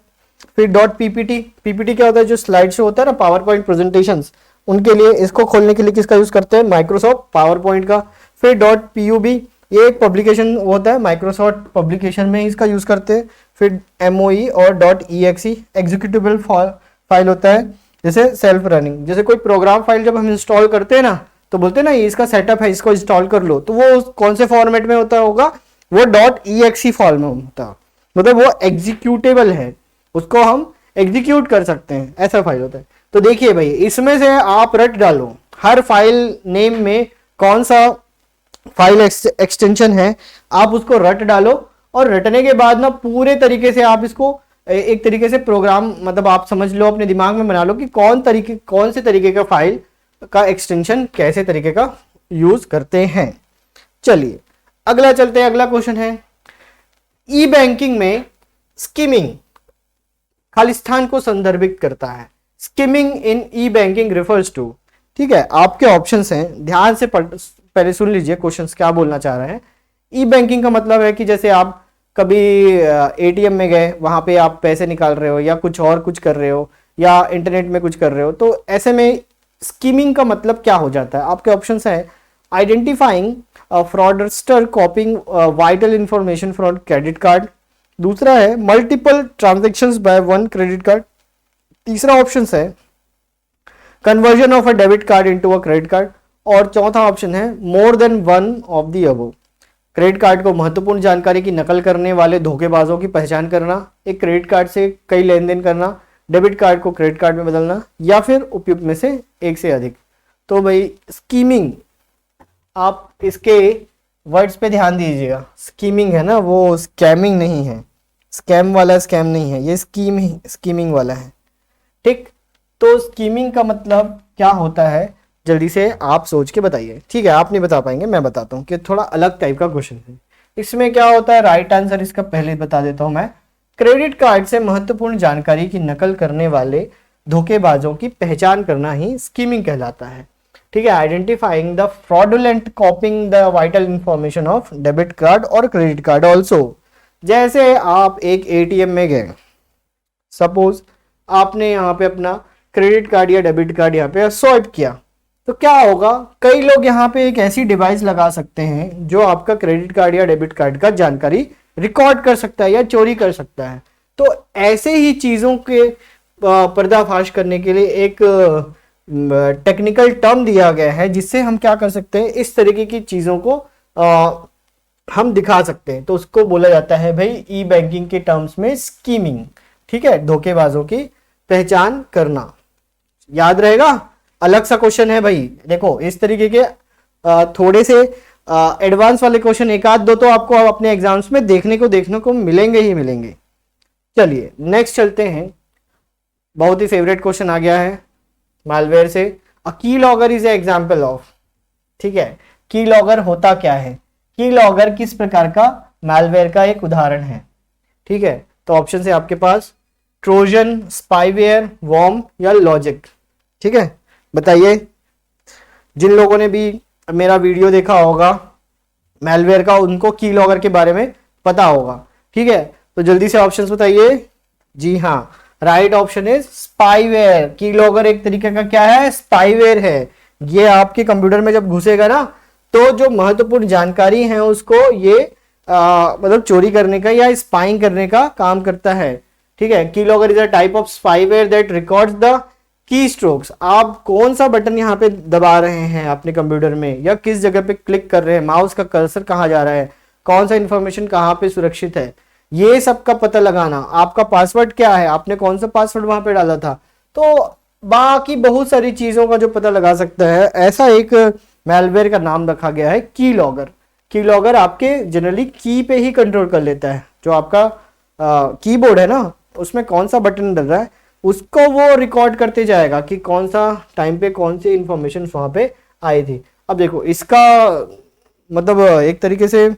फिर .PPT क्या होता है? जो स्लाइड शो होता है ना, पावर पॉइंट प्रेजेंटेशंस, उनके लिए। इसको खोलने के लिए किसका यूज करते हैं? माइक्रोसॉफ्ट पावर पॉइंट का। फिर .PUB ये एक पब्लिकेशन होता है, माइक्रोसॉफ्ट पब्लिकेशन में इसका यूज करते हैं। फिर MOE और .exe एग्जीक्यूटेबल फाइल होता है, जैसे सेल्फ रनिंग। जैसे कोई प्रोग्राम फाइल जब हम इंस्टॉल करते हैं ना, तो बोलते हैं ना ये इसका सेटअप है, इसको इंस्टॉल कर लो, तो वो कौन से फॉर्मेट में होता होगा? वो .exe फॉर्म में होता, मतलब वो एग्जीक्यूटेबल है, उसको हम एग्जीक्यूट कर सकते हैं, ऐसा फाइल होता है। तो देखिए भाई, इसमें से आप रट डालो हर फाइल नेम में कौन सा फाइल एक्सटेंशन है, आप उसको रट डालो। और रटने के बाद ना पूरे तरीके से आप इसको एक तरीके से प्रोग्राम, मतलब आप समझ लो, अपने दिमाग में बना लो कि कौन से तरीके का फाइल का एक्सटेंशन कैसे तरीके का यूज करते हैं। चलिए अगला चलते हैं। अगला क्वेश्चन है, ई बैंकिंग में स्किमिंग खालिस्तान को संदर्भित करता है। Skimming in e banking refers to, ठीक है, आपके ऑप्शंस हैं, ध्यान से पहले सुन लीजिए क्वेश्चंस क्या बोलना चाह रहे हैं। ई बैंकिंग का मतलब है कि जैसे आप कभी ATM में गए, वहां पे आप पैसे निकाल रहे हो या कुछ और कुछ कर रहे हो या इंटरनेट में कुछ कर रहे हो, तो ऐसे में स्कीमिंग का मतलब क्या हो जाता है? आपके ऑप्शंस हैं, identifying fraudster कॉपिंग vital information from credit card. दूसरा है multiple transactions by one credit card. तीसरा ऑप्शन है conversion of a debit card into a credit card. और चौथा ऑप्शन है more than one of the above. Credit card को महत्वपूर्ण जानकारी की नकल करने वाले धोखेबाजों की पहचान करना, एक क्रेडिट कार्ड से कई लेन देन करना, डेबिट कार्ड को क्रेडिट कार्ड में बदलना, या फिर उपयुक्त में से एक से अधिक। तो भाई स्कीमिंग, आप इसके वर्ड्स पे ध्यान दीजिएगा। स्कीमिंग है ना, वो स्कैमिंग नहीं है, स्कैम वाला स्कैम नहीं है, ये स्कीमिंग वाला है, ठीक। तो स्कीमिंग का मतलब क्या होता है, जल्दी से आप सोच के बताइए, ठीक है। आप नहीं बता पाएंगे, मैं बताता हूँ कि थोड़ा अलग टाइप का क्वेश्चन है। इसमें क्या होता है, राइट आंसर इसका पहले बता देता हूँ मैं। क्रेडिट कार्ड से महत्वपूर्ण जानकारी की नकल करने वाले धोखेबाजों की पहचान करना ही स्कीमिंग कहलाता है, ठीक है। Identifying the fraudulent copying the vital information of debit card और क्रेडिट कार्ड ऑल्सो। जैसे आप एक ATM में गए, सपोज आपने यहाँ पे अपना क्रेडिट कार्ड या डेबिट कार्ड यहाँ पे स्वाइप किया, तो क्या होगा, कई लोग यहाँ पे एक ऐसी डिवाइस लगा सकते हैं जो आपका क्रेडिट कार्ड या डेबिट कार्ड का जानकारी रिकॉर्ड कर सकता है या चोरी कर सकता है। तो ऐसे ही चीजों के पर्दाफाश करने के लिए एक टेक्निकल टर्म दिया गया है, जिससे हम क्या कर सकते हैं, इस तरीके की चीजों को हम दिखा सकते हैं। तो उसको बोला जाता है भाई ई बैंकिंग के टर्म्स में स्कीमिंग, ठीक है, धोखेबाजों की पहचान करना। याद रहेगा, अलग सा क्वेश्चन है भाई। देखो इस तरीके के थोड़े से एडवांस वाले क्वेश्चन एक आध दो तो आपको अपने एग्जाम्स में देखने को मिलेंगे ही मिलेंगे। चलिए नेक्स्ट चलते हैं। बहुत ही फेवरेट क्वेश्चन आ गया है मालवेयर से। अ keylogger is a example of, ठीक है, कीलॉगर होता क्या है, कीलॉगर किस प्रकार का मालवेयर का एक उदाहरण है, ठीक है। तो ऑप्शन है आपके पास ट्रोजन, स्पाईवेयर, वॉर्म या लॉजिक, ठीक है। बताइए, जिन लोगों ने भी मेरा वीडियो देखा होगा मैलवेयर का, उनको कीलॉगर के बारे में पता होगा, ठीक है। तो जल्दी से ऑप्शंस बताइए। जी हाँ, right option is spyware. Keylogger एक तरीके का क्या है, स्पाईवेयर है। ये आपके कंप्यूटर में जब घुसेगा ना, तो जो महत्वपूर्ण जानकारी है उसको ये मतलब चोरी करने का या स्पाइंग करने का काम करता है। ठीक है, keylogger is a type of spyware that records the key strokes. आप कौन सा बटन यहाँ पे दबा रहे हैं अपने कंप्यूटर में, या किस जगह पे क्लिक कर रहे हैं, माउस का कर्सर कहाँ जा रहा है, कौन सा इंफॉर्मेशन कहाँ पे सुरक्षित है, ये सब का पता लगाना। आपका पासवर्ड क्या है, आपने कौन सा पासवर्ड वहां पे डाला था, तो बाकी बहुत सारी चीजों का जो पता लगा सकता है, ऐसा एक मैलवेयर का नाम रखा गया है कीलॉगर। कीलॉगर आपके जनरली की पे ही कंट्रोल कर लेता है। जो आपका कीबोर्ड है ना, उसमें कौन सा बटन डल रहा है उसको वो रिकॉर्ड करते जाएगा कि कौन सा टाइम पे कौन सी इंफॉर्मेशन वहां पे आई थी। अब देखो इसका मतलब एक तरीके से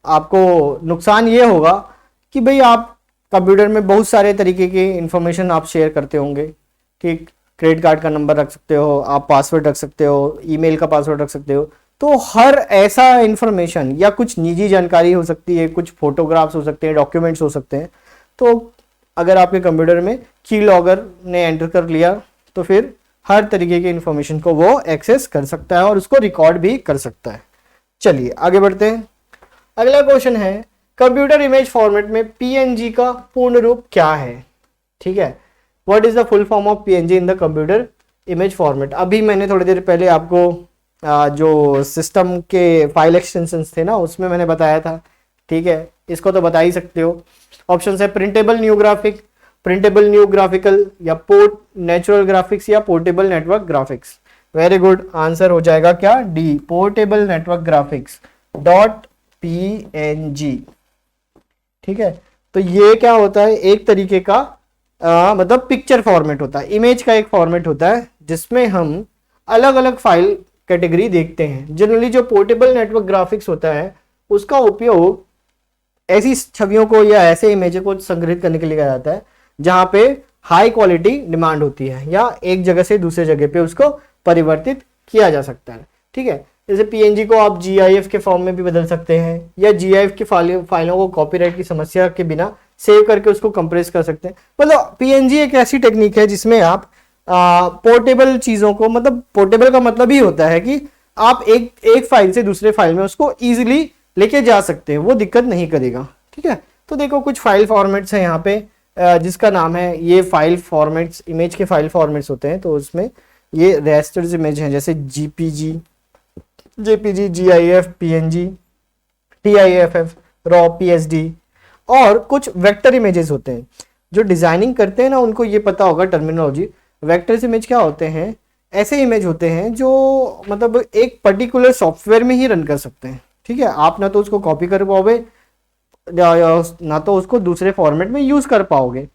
आपको नुकसान ये होगा कि भाई आप कंप्यूटर में बहुत सारे तरीके की इंफॉर्मेशन आप शेयर करते होंगे कि क्रेडिट कार्ड का नंबर रख सकते हो, आप पासवर्ड रख सकते हो, ईमेल का पासवर्ड रख सकते हो। तो हर ऐसा इंफॉर्मेशन या कुछ निजी जानकारी हो सकती है, कुछ फोटोग्राफ्स हो सकते हैं, डॉक्यूमेंट्स हो सकते हैं, तो अगर आपके कंप्यूटर में कीलॉगर ने एंटर कर लिया तो फिर हर तरीके की इंफॉर्मेशन को वो एक्सेस कर सकता है और उसको रिकॉर्ड भी कर सकता है। चलिए आगे बढ़ते हैं। अगला क्वेश्चन है, कंप्यूटर इमेज फॉर्मेट में पीएनजी का पूर्ण रूप क्या है? ठीक है, what is the full form of PNG in the computer image format. अभी मैंने थोड़ी देर पहले आपको जो सिस्टम के फाइल एक्सटेंशंस थे ना, उसमें मैंने बताया था। ठीक है, इसको तो बता ही सकते हो। ऑप्शन है printable new graphic, printable new graphical, या पोर्ट नेचुरल ग्राफिक्स, या portable network graphics. Very good, answer हो जाएगा क्या, D, portable network graphics dot PNG. ठीक है, तो ये क्या होता है, एक तरीके का मतलब पिक्चर फॉर्मेट होता है, इमेज का एक फॉर्मेट होता है जिसमें हम अलग अलग फाइल कैटेगरी देखते हैं। जनरली जो पोर्टेबल नेटवर्क ग्राफिक्स होता है उसका उपयोग ऐसी छवियों को या ऐसे इमेज को संग्रहित करने के लिए किया जाता है जहां पे हाई क्वालिटी डिमांड होती है या एक जगह से दूसरे जगह पे उसको परिवर्तित किया जा सकता है। ठीक है, जैसे पीएनजी को आप जीआईएफ के फॉर्म में भी बदल सकते हैं, या जीआईएफ की फाइलों को कॉपीराइट की समस्या के बिना सेव करके उसको कंप्रेस कर सकते हैं। मतलब पीएनजी एक ऐसी टेक्निक है जिसमें आप पोर्टेबल चीजों को, मतलब पोर्टेबल का मतलब ही होता है कि आप एक फाइल से दूसरे फाइल में उसको इजीली लेके जा सकते हैं, वो दिक्कत नहीं करेगा। ठीक है, तो देखो कुछ फाइल फॉर्मेट्स हैं यहाँ पे जिसका नाम है, ये फाइल फॉर्मेट्स इमेज के फाइल फॉर्मेट्स होते हैं। तो उसमें ये रेस्टर्स इमेज हैं जैसे GPG, GIF, PNG, TIFF, raw, PSD, और कुछ वेक्टर इमेजेस होते हैं। जो डिजाइनिंग करते हैं ना उनको ये पता होगा टर्मिनोलॉजी। वेक्टर्स इमेज क्या होते हैं, ऐसे इमेज होते हैं जो मतलब एक पर्टिकुलर सॉफ्टवेयर में ही रन कर सकते हैं। ठीक है, आप ना तो उसको कॉपी कर पाओगे ना तो उसको दूसरे फॉर्मेट में यूज कर पाओगे।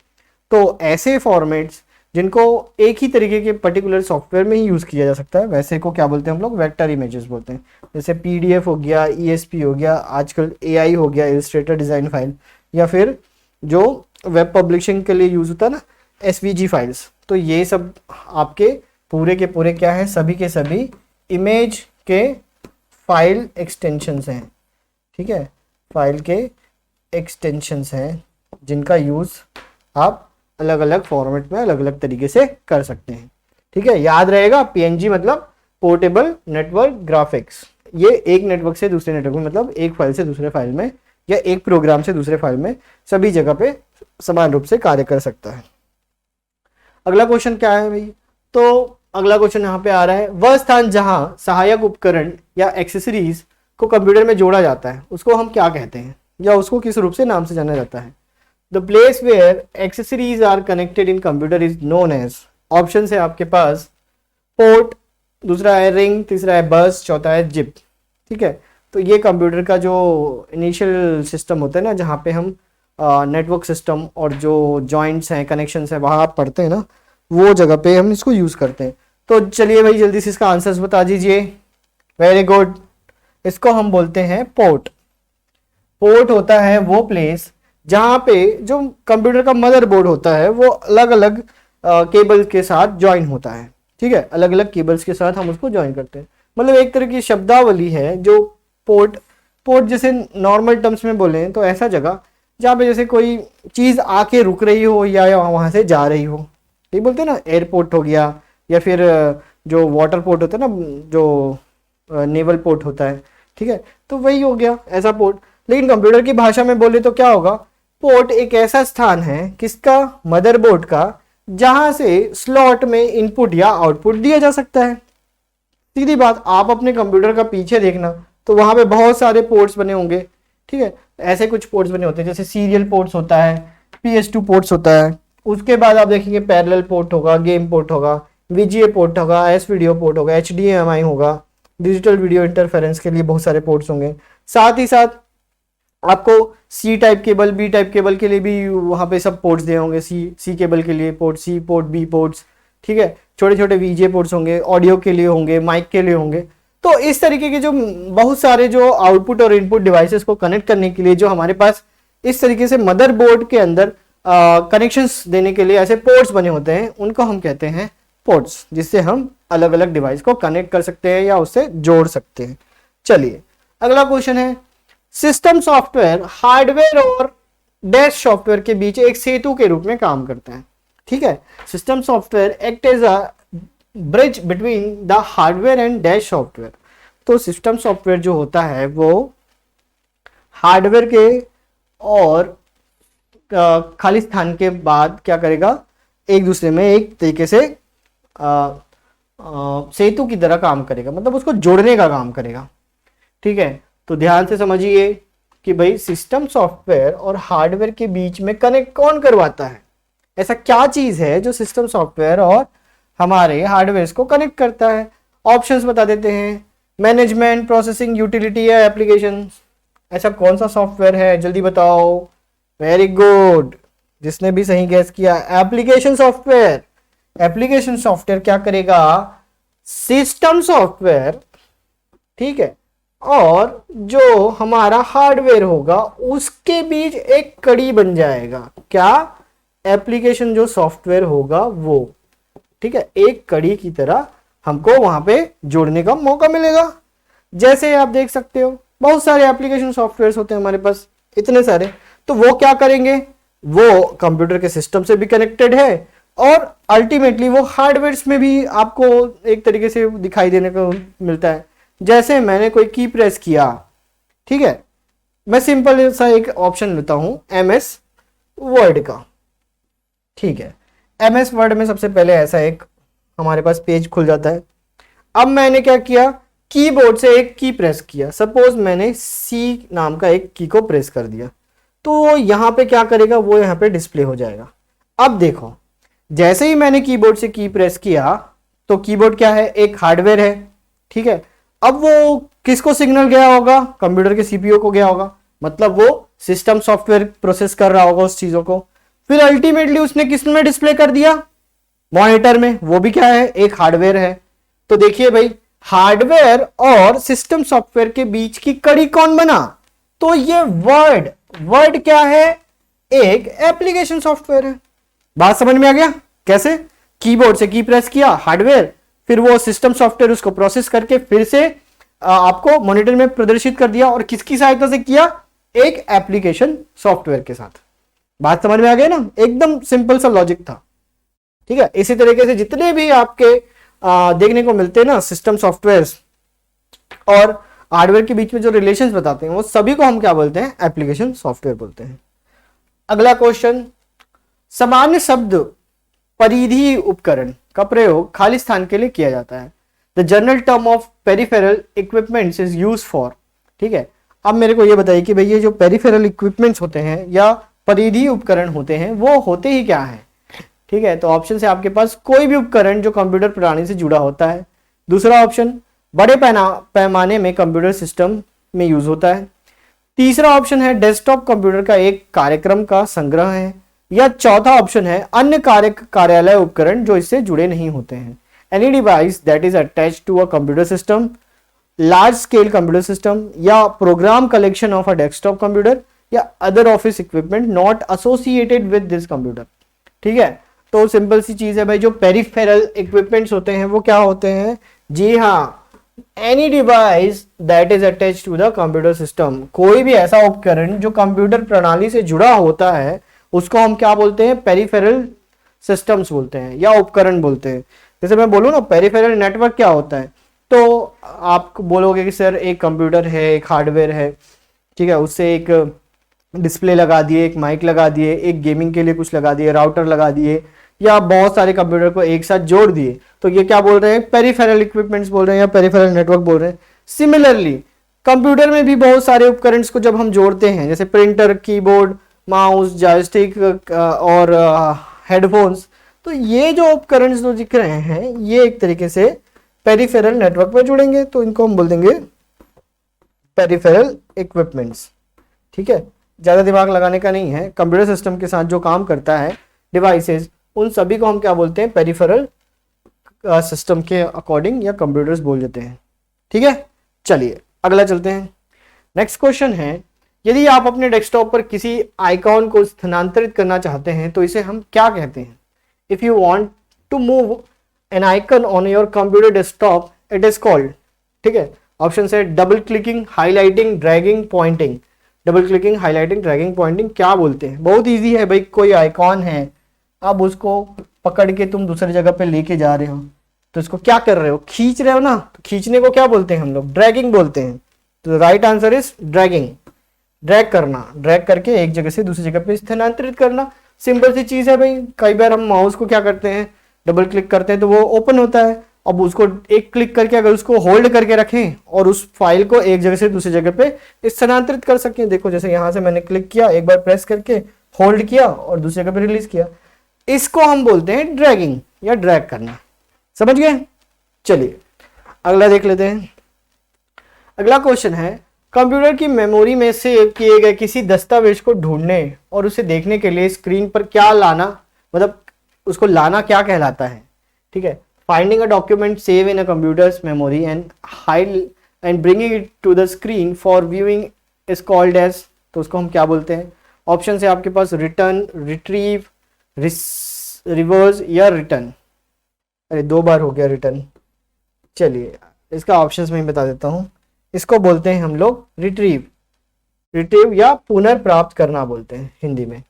तो ऐसे फॉर्मेट्स जिनको एक ही तरीके के पर्टिकुलर सॉफ्टवेयर में ही यूज किया जा सकता है, वैसे को क्या बोलते हैं हम लोग, वेक्टर इमेजेस बोलते हैं। जैसे पीडीएफ हो गया, ईएसपी हो गया, आजकल एआई हो गया, इलस्ट्रेटर डिजाइन फाइल, या फिर जो वेब पब्लिशिंग के लिए यूज होता है ना, एसवीजी फाइल्स। तो ये सब आपके पूरे के पूरे क्या है, सभी के सभी इमेज के फाइल एक्सटेंशंस हैं। ठीक है, फाइल के एक्सटेंशंस हैं जिनका यूज आप अलग अलग फॉर्मेट में अलग अलग तरीके से कर सकते हैं। ठीक है, याद रहेगा पीएनजी मतलब पोर्टेबल नेटवर्क ग्राफिक्स। ये एक नेटवर्क से दूसरे नेटवर्क में, मतलब एक फाइल से दूसरे फाइल में या एक प्रोग्राम से दूसरे फाइल में सभी जगह पे समान रूप से कार्य कर सकता है। अगला क्वेश्चन क्या है भाई, तो अगला क्वेश्चन यहाँ पे आ रहा है, वह स्थान जहां सहायक उपकरण या एक्सेसरीज को कंप्यूटर में जोड़ा जाता है उसको हम क्या कहते हैं, या उसको किस रूप से नाम से जाना जाता है। The place where accessories are connected in computer is known as, option है आपके पास पोर्ट, दूसरा है रिंग, तीसरा है बस, चौथा है जिप। ठीक है, तो ये कंप्यूटर का जो इनिशियल सिस्टम होता है ना, जहाँ पे हम नेटवर्क सिस्टम और जो जॉइंट्स हैं, कनेक्शंस हैं, वहाँ आप पढ़ते हैं ना, वो जगह पे हम इसको यूज करते हैं। तो चलिए भाई जल्दी से इसका आंसर्स बता दीजिए। वेरी गुड, इसको हम बोलते हैं पोर्ट। पोर्ट होता है वो प्लेस जहाँ पे जो कंप्यूटर का मदरबोर्ड होता है वो अलग अलग केबल के साथ ज्वाइन होता है। ठीक है, अलग अलग केबल्स के साथ हम उसको ज्वाइन करते हैं। मतलब एक तरह की शब्दावली है जो पोर्ट जैसे नॉर्मल टर्म्स में बोले तो ऐसा जगह जहाँ पे जैसे कोई चीज़ आके रुक रही हो या वहाँ से जा रही हो, ये बोलते हैं ना, एयरपोर्ट हो गया, या फिर जो वाटर पोर्ट होता है ना, जो नेवल पोर्ट होता है, ठीक है, तो वही हो गया ऐसा पोर्ट। लेकिन कंप्यूटर की भाषा में बोले तो क्या होगा, पोर्ट एक ऐसा स्थान है किसका, मदरबोर्ड का, जहां से स्लॉट में इनपुट या आउटपुट दिया जा सकता है। सीधी बात, आप अपने कंप्यूटर का पीछे देखना तो वहां पे बहुत सारे पोर्ट्स बने होंगे, ठीक है, ऐसे कुछ पोर्ट्स बने होते हैं, जैसे सीरियल पोर्ट्स होता है, PS2 पोर्ट्स होता है, उसके बाद आप देखेंगे पैरेलल पोर्ट होगा, गेम पोर्ट होगा, VGA पोर्ट होगा, एस वीडियो पोर्ट होगा, HDMI होगा, डिजिटल वीडियो इंटरफेरेंस के लिए बहुत सारे पोर्ट्स होंगे। साथ ही साथ आपको C type cable, B type cable के लिए भी वहाँ पे सब पोर्ट्स दिए होंगे, सी केबल के लिए port C, port B ports, ठीक है, छोटे छोटे VGA पोर्ट्स होंगे, ऑडियो के लिए होंगे, माइक के लिए होंगे। तो इस तरीके के जो बहुत सारे जो आउटपुट और इनपुट डिवाइसेस को कनेक्ट करने के लिए जो हमारे पास इस तरीके से मदरबोर्ड के अंदर कनेक्शंस देने के लिए ऐसे पोर्ट्स बने होते हैं, उनको हम कहते हैं पोर्ट्स, जिससे हम अलग अलग डिवाइस को कनेक्ट कर सकते हैं या उससे जोड़ सकते हैं। चलिए अगला क्वेश्चन है, सिस्टम सॉफ्टवेयर हार्डवेयर और डैश सॉफ्टवेयर के बीच एक सेतु के रूप में काम करता है, ठीक है। System software act as a bridge between the hardware and dash software. तो सिस्टम सॉफ्टवेयर जो होता है वो हार्डवेयर के और खाली स्थान के बाद क्या करेगा, एक दूसरे में एक तरीके से सेतु की तरह काम करेगा, मतलब उसको जोड़ने का काम करेगा, ठीक है। तो ध्यान से समझिए कि भाई सिस्टम सॉफ्टवेयर और हार्डवेयर के बीच में कनेक्ट कौन करवाता है, ऐसा क्या चीज है जो सिस्टम सॉफ्टवेयर और हमारे हार्डवेयर को कनेक्ट करता है। ऑप्शंस बता देते हैं, मैनेजमेंट, प्रोसेसिंग, यूटिलिटी या एप्लीकेशन। ऐसा कौन सा सॉफ्टवेयर है, जल्दी बताओ। वेरी गुड, जिसने भी सही गैस किया, एप्लीकेशन सॉफ्टवेयर। एप्लीकेशन सॉफ्टवेयर क्या करेगा, सिस्टम सॉफ्टवेयर, ठीक है, और जो हमारा हार्डवेयर होगा उसके बीच एक कड़ी बन जाएगा। क्या, एप्लीकेशन जो सॉफ्टवेयर होगा वो, ठीक है, एक कड़ी की तरह हमको वहां पे जोड़ने का मौका मिलेगा। जैसे आप देख सकते हो बहुत सारे एप्लीकेशन सॉफ्टवेयर होते हैं हमारे पास, इतने सारे, तो वो क्या करेंगे, वो कंप्यूटर के सिस्टम से भी कनेक्टेड है और अल्टीमेटली वो हार्डवेयर में भी आपको एक तरीके से दिखाई देने को मिलता है। जैसे मैंने कोई की प्रेस किया, ठीक है, मैं सिंपल सा एक ऑप्शन लेता हूं MS वर्ड का, ठीक है। MS वर्ड में सबसे पहले ऐसा एक हमारे पास पेज खुल जाता है। अब मैंने क्या किया, कीबोर्ड से एक की प्रेस किया, सपोज मैंने C नाम का एक की को प्रेस कर दिया, तो यहां पे क्या करेगा, वो यहां पे डिस्प्ले हो जाएगा। अब देखो, जैसे ही मैंने कीबोर्ड से की प्रेस किया तो कीबोर्ड क्या है, एक हार्डवेयर है, ठीक है। अब वो किसको सिग्नल गया होगा, कंप्यूटर के CPU को गया होगा, मतलब वो सिस्टम सॉफ्टवेयर प्रोसेस कर रहा होगा उस चीजों को, फिर अल्टीमेटली उसने किस में डिस्प्ले कर दिया, मॉनिटर में, वो भी क्या है, एक हार्डवेयर है। तो देखिए भाई, हार्डवेयर और सिस्टम सॉफ्टवेयर के बीच की कड़ी कौन बना, तो ये वर्ड क्या है, एक एप्लीकेशन सॉफ्टवेयर है। बात समझ में आ गया, कैसे, कीबोर्ड से की प्रेस किया, हार्डवेयर, फिर वो सिस्टम सॉफ्टवेयर उसको प्रोसेस करके फिर से आपको मॉनिटर में प्रदर्शित कर दिया, और किसकी सहायता से किया, एक एप्लीकेशन सॉफ्टवेयर के साथ। बात समझ में आ गई ना, एकदम सिंपल सा लॉजिक था, ठीक है। इसी तरीके से जितने भी आपके देखने को मिलते हैं ना सिस्टम सॉफ्टवेयर और हार्डवेयर के बीच में जो रिलेशंस बताते हैं, वो सभी को हम क्या बोलते हैं, एप्लीकेशन सॉफ्टवेयर बोलते हैं। अगला क्वेश्चन, सामान्य शब्द परिधीय उपकरण का प्रयोग खाली स्थान के लिए किया जाता है। The general term of peripheral equipments is use for, ठीक है। अब मेरे को ये बताइए कि भाई ये जो पेरिफेरल इक्विपमेंट्स होते हैं या परिधीय उपकरण होते हैं वो होते ही क्या है, ठीक है। तो ऑप्शन से आपके पास कोई भी उपकरण जो कंप्यूटर प्रणाली से जुड़ा होता है। दूसरा ऑप्शन, बड़े पैमाने में कंप्यूटर सिस्टम में यूज होता है। तीसरा ऑप्शन है डेस्कटॉप कंप्यूटर का एक कार्यक्रम का संग्रह है। या चौथा ऑप्शन है अन्य कार्यालय उपकरण जो इससे जुड़े नहीं होते हैं। Any device that is attached to a computer system, large scale computer system, या program collection of a desktop computer, या other office equipment not associated with this computer, ठीक है। तो सिंपल सी चीज है भाई, जो पेरिफेरल इक्विपमेंट्स होते हैं वो क्या होते हैं, जी हाँ, any device that is attach to the computer system, कोई भी ऐसा उपकरण जो कंप्यूटर प्रणाली से जुड़ा होता है उसको हम क्या बोलते हैं, पेरिफेरल सिस्टम्स बोलते हैं या उपकरण बोलते हैं। जैसे मैं बोलूँ ना पेरिफेरल नेटवर्क क्या होता है, तो आप बोलोगे कि सर एक कंप्यूटर है, एक हार्डवेयर है, ठीक है, उससे एक डिस्प्ले लगा दिए, एक माइक लगा दिए, एक गेमिंग के लिए कुछ लगा दिए, राउटर लगा दिए, या बहुत सारे कंप्यूटर को एक साथ जोड़ दिए, तो ये क्या बोल रहे हैं, पेरिफेरल इक्विपमेंट्स बोल रहे हैं या पेरिफेरल नेटवर्क बोल रहे हैं। सिमिलरली कंप्यूटर में भी बहुत सारे उपकरणों को जब हम जोड़ते हैं, जैसे प्रिंटर, कीबोर्ड, माउस, जॉयस्टिक और हेडफोन्स, तो ये जो उपकरण जो दिख रहे हैं ये एक तरीके से पेरिफेरल नेटवर्क में जुड़ेंगे, तो इनको हम बोल देंगे पेरिफेरल इक्विपमेंट्स। ठीक है, ज्यादा दिमाग लगाने का नहीं है, कंप्यूटर सिस्टम के साथ जो काम करता है डिवाइसेस, उन सभी को हम क्या बोलते हैं, पेरिफेरल सिस्टम के अकॉर्डिंग या कंप्यूटर्स बोल देते हैं। ठीक है, चलिए अगला चलते हैं। नेक्स्ट क्वेश्चन है, यदि आप अपने डेस्कटॉप पर किसी आइकॉन को स्थानांतरित करना चाहते हैं तो इसे हम क्या कहते हैं। If you want to move an icon on your computer desktop it is called, ठीक है, ऑप्शन है double clicking, highlighting, dragging, pointing. Double clicking, highlighting, dragging, pointing क्या बोलते हैं, बहुत इजी है भाई। कोई आइकॉन है, अब उसको पकड़ के तुम दूसरी जगह पे लेके जा रहे हो, तो इसको क्या कर रहे हो, खींच रहे हो ना, तो खींचने को क्या बोलते हैं हम लोग, ड्रैगिंग बोलते हैं। तो right answer is dragging, drag करना, ड्रैग करके एक जगह से दूसरी जगह पे स्थानांतरित करना। सिंपल सी चीज है भाई। कई बार हम माउस को क्या करते हैं, डबल क्लिक करते हैं तो वो ओपन होता है, अब उसको एक क्लिक करके अगर उसको होल्ड करके रखें और उस फाइल को एक जगह से दूसरी जगह पे स्थानांतरित कर सकें, देखो जैसे यहां से मैंने क्लिक किया, एक बार प्रेस करके होल्ड किया और दूसरी जगह पे रिलीज किया, इसको हम बोलते हैं ड्रैगिंग या ड्रैग करना। समझ गए। चलिए अगला देख लेते हैं। अगला क्वेश्चन है, कंप्यूटर की मेमोरी में सेव किए गए किसी दस्तावेज को ढूंढने और उसे देखने के लिए स्क्रीन पर क्या लाना, मतलब उसको लाना क्या कहलाता है। ठीक है, finding a document save in a computer's memory and hide and bringing it to the screen for viewing is called as, तो उसको हम क्या बोलते हैं। ऑप्शन है आपके पास रिटर्न, रिट्रीव, रिवर्स या रिटर्न। अरे दो बार हो गया रिटर्न। चलिए इसका ऑप्शंस में बता देता हूं। इसको बोलते हैं हम लोग रिट्रीव, रिट्रीव या पुनर्प्राप्त करना बोलते हैं हिंदी में।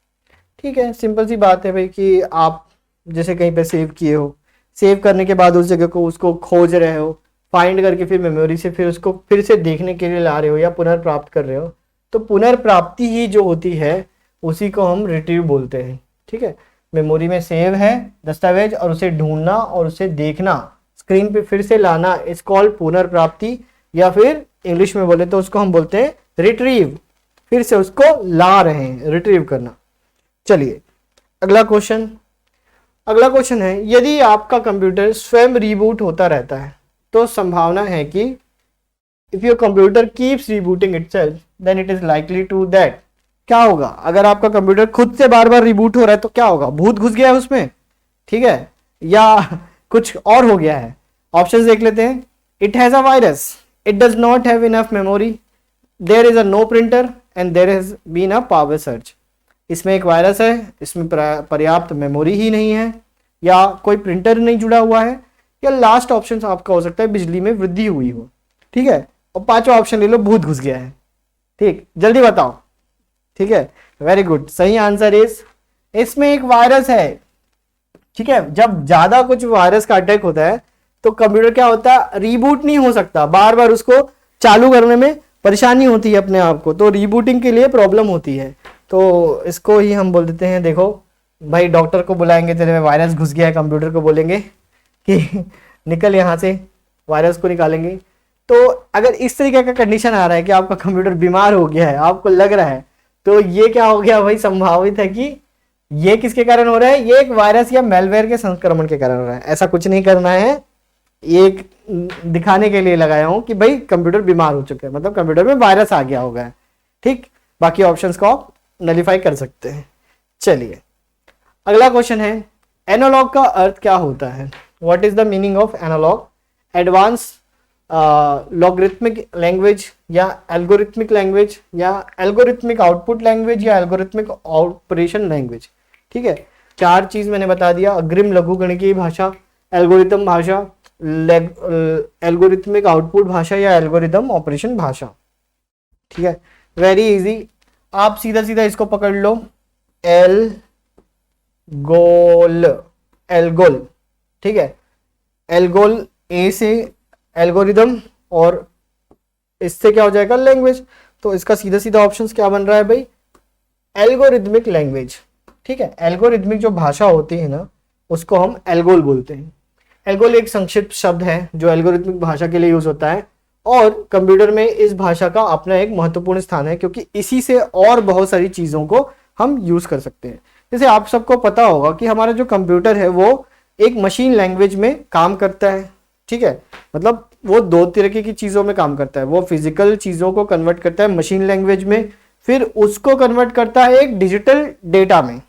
ठीक है, सिंपल सी बात है भाई कि आप जैसे कहीं पे सेव किए हो, सेव करने के बाद उस जगह को उसको खोज रहे हो, फाइंड करके फिर मेमोरी से फिर उसको फिर से देखने के लिए ला रहे हो या पुनर्प्राप्त कर रहे हो, तो पुनर्प्राप्ति ही जो होती है उसी को हम रिट्रीव बोलते हैं। ठीक है, मेमोरी में सेव है दस्तावेज और उसे ढूंढना और उसे देखना, स्क्रीन पे फिर से लाना इज कॉल्ड पुनर्प्राप्ति, या फिर इंग्लिश में बोले तो उसको हम बोलते हैं रिट्रीव, फिर से उसको ला रहे हैं, रिट्रीव करना। चलिए अगला क्वेश्चन। अगला क्वेश्चन है, यदि आपका कंप्यूटर स्वयं रीबूट होता रहता है तो संभावना है कि if your computer keeps rebooting itself then it is likely to that, क्या होगा अगर आपका कंप्यूटर खुद से बार बार रिबूट हो रहा है तो क्या होगा, भूत घुस गया है उसमें, ठीक है, या कुछ और हो गया है। ऑप्शंस देख लेते हैं। It has a virus, it does not have enough memory, there is a no printer and there has been a power search. इसमें एक वायरस है, इसमें पर्याप्त मेमोरी ही नहीं है, या कोई प्रिंटर नहीं जुड़ा हुआ है, या लास्ट ऑप्शन आपका हो सकता है बिजली में वृद्धि हुई हो। ठीक है, और पांचवा ऑप्शन ले लो, भूत घुस गया है। ठीक, जल्दी बताओ। ठीक है, वेरी गुड, सही आंसर इज, इसमें एक वायरस है। ठीक है, जब ज्यादा कुछ वायरस का अटैक होता है तो कंप्यूटर क्या होता है, रीबूट नहीं हो सकता, बार बार उसको चालू करने में परेशानी होती है अपने आप को, तो रीबूटिंग के लिए प्रॉब्लम होती है। तो इसको ही हम बोल देते हैं, देखो भाई डॉक्टर को बुलाएंगे, तेरे में वायरस घुस गया है, कंप्यूटर को बोलेंगे कि निकल यहाँ से, वायरस को निकालेंगे। तो अगर इस तरीके का कंडीशन आ रहा है कि आपका कंप्यूटर बीमार हो गया है, आपको लग रहा है, तो ये क्या हो गया भाई, संभावित है कि ये किसके कारण हो रहा है, ये एक वायरस या मेलवेयर के संक्रमण के कारण हो रहा है। ऐसा कुछ नहीं करना है, ये एक दिखाने के लिए लगाया हूं कि भाई कंप्यूटर बीमार हो चुका है, मतलब कंप्यूटर में वायरस आ गया होगा। ठीक, बाकी ऑप्शंस को आप नलीफाई कर सकते हैं। चलिए अगला क्वेश्चन है, एनालॉग का अर्थ क्या होता है, what is the meaning of analog. Advance logarithmic language या एल्गोरिथमिक लैंग्वेज या एल्गोरिथमिक आउटपुट लैंग्वेज या एल्गोरिथमिक ऑपरेशन लैंग्वेज। ठीक है, चार चीज मैंने बता दिया, अग्रिम लघु गणिकीय भाषा, एल्गोरिथम भाषा एल्गोरिथमिक आउटपुट भाषा या एल्गोरिदम ऑपरेशन भाषा। ठीक है, वेरी इजी, आप सीधा सीधा इसको पकड़ लो, एल्गोल। ठीक है, एल्गोल ए से एल्गोरिदम और इससे क्या हो जाएगा लैंग्वेज, तो इसका सीधा सीधा ऑप्शंस क्या बन रहा है भाई, एल्गोरिदमिक लैंग्वेज। ठीक है, एल्गोरिदमिक जो भाषा होती है ना उसको हम एल्गोल बोलते हैं। एल्गोल एक संक्षिप्त शब्द है जो एल्गोरिथमिक भाषा के लिए यूज होता है और कंप्यूटर में इस भाषा का अपना एक महत्वपूर्ण स्थान है, क्योंकि इसी से और बहुत सारी चीजों को हम यूज कर सकते हैं। जैसे आप सबको पता होगा कि हमारा जो कंप्यूटर है वो एक मशीन लैंग्वेज में काम करता है। ठीक है, मतलब वो दो तरीके की चीजों में काम करता है, वो फिजिकल चीजों को कन्वर्ट करता है मशीन लैंग्वेज में, फिर उसको कन्वर्ट करता है एक डिजिटल डेटा में।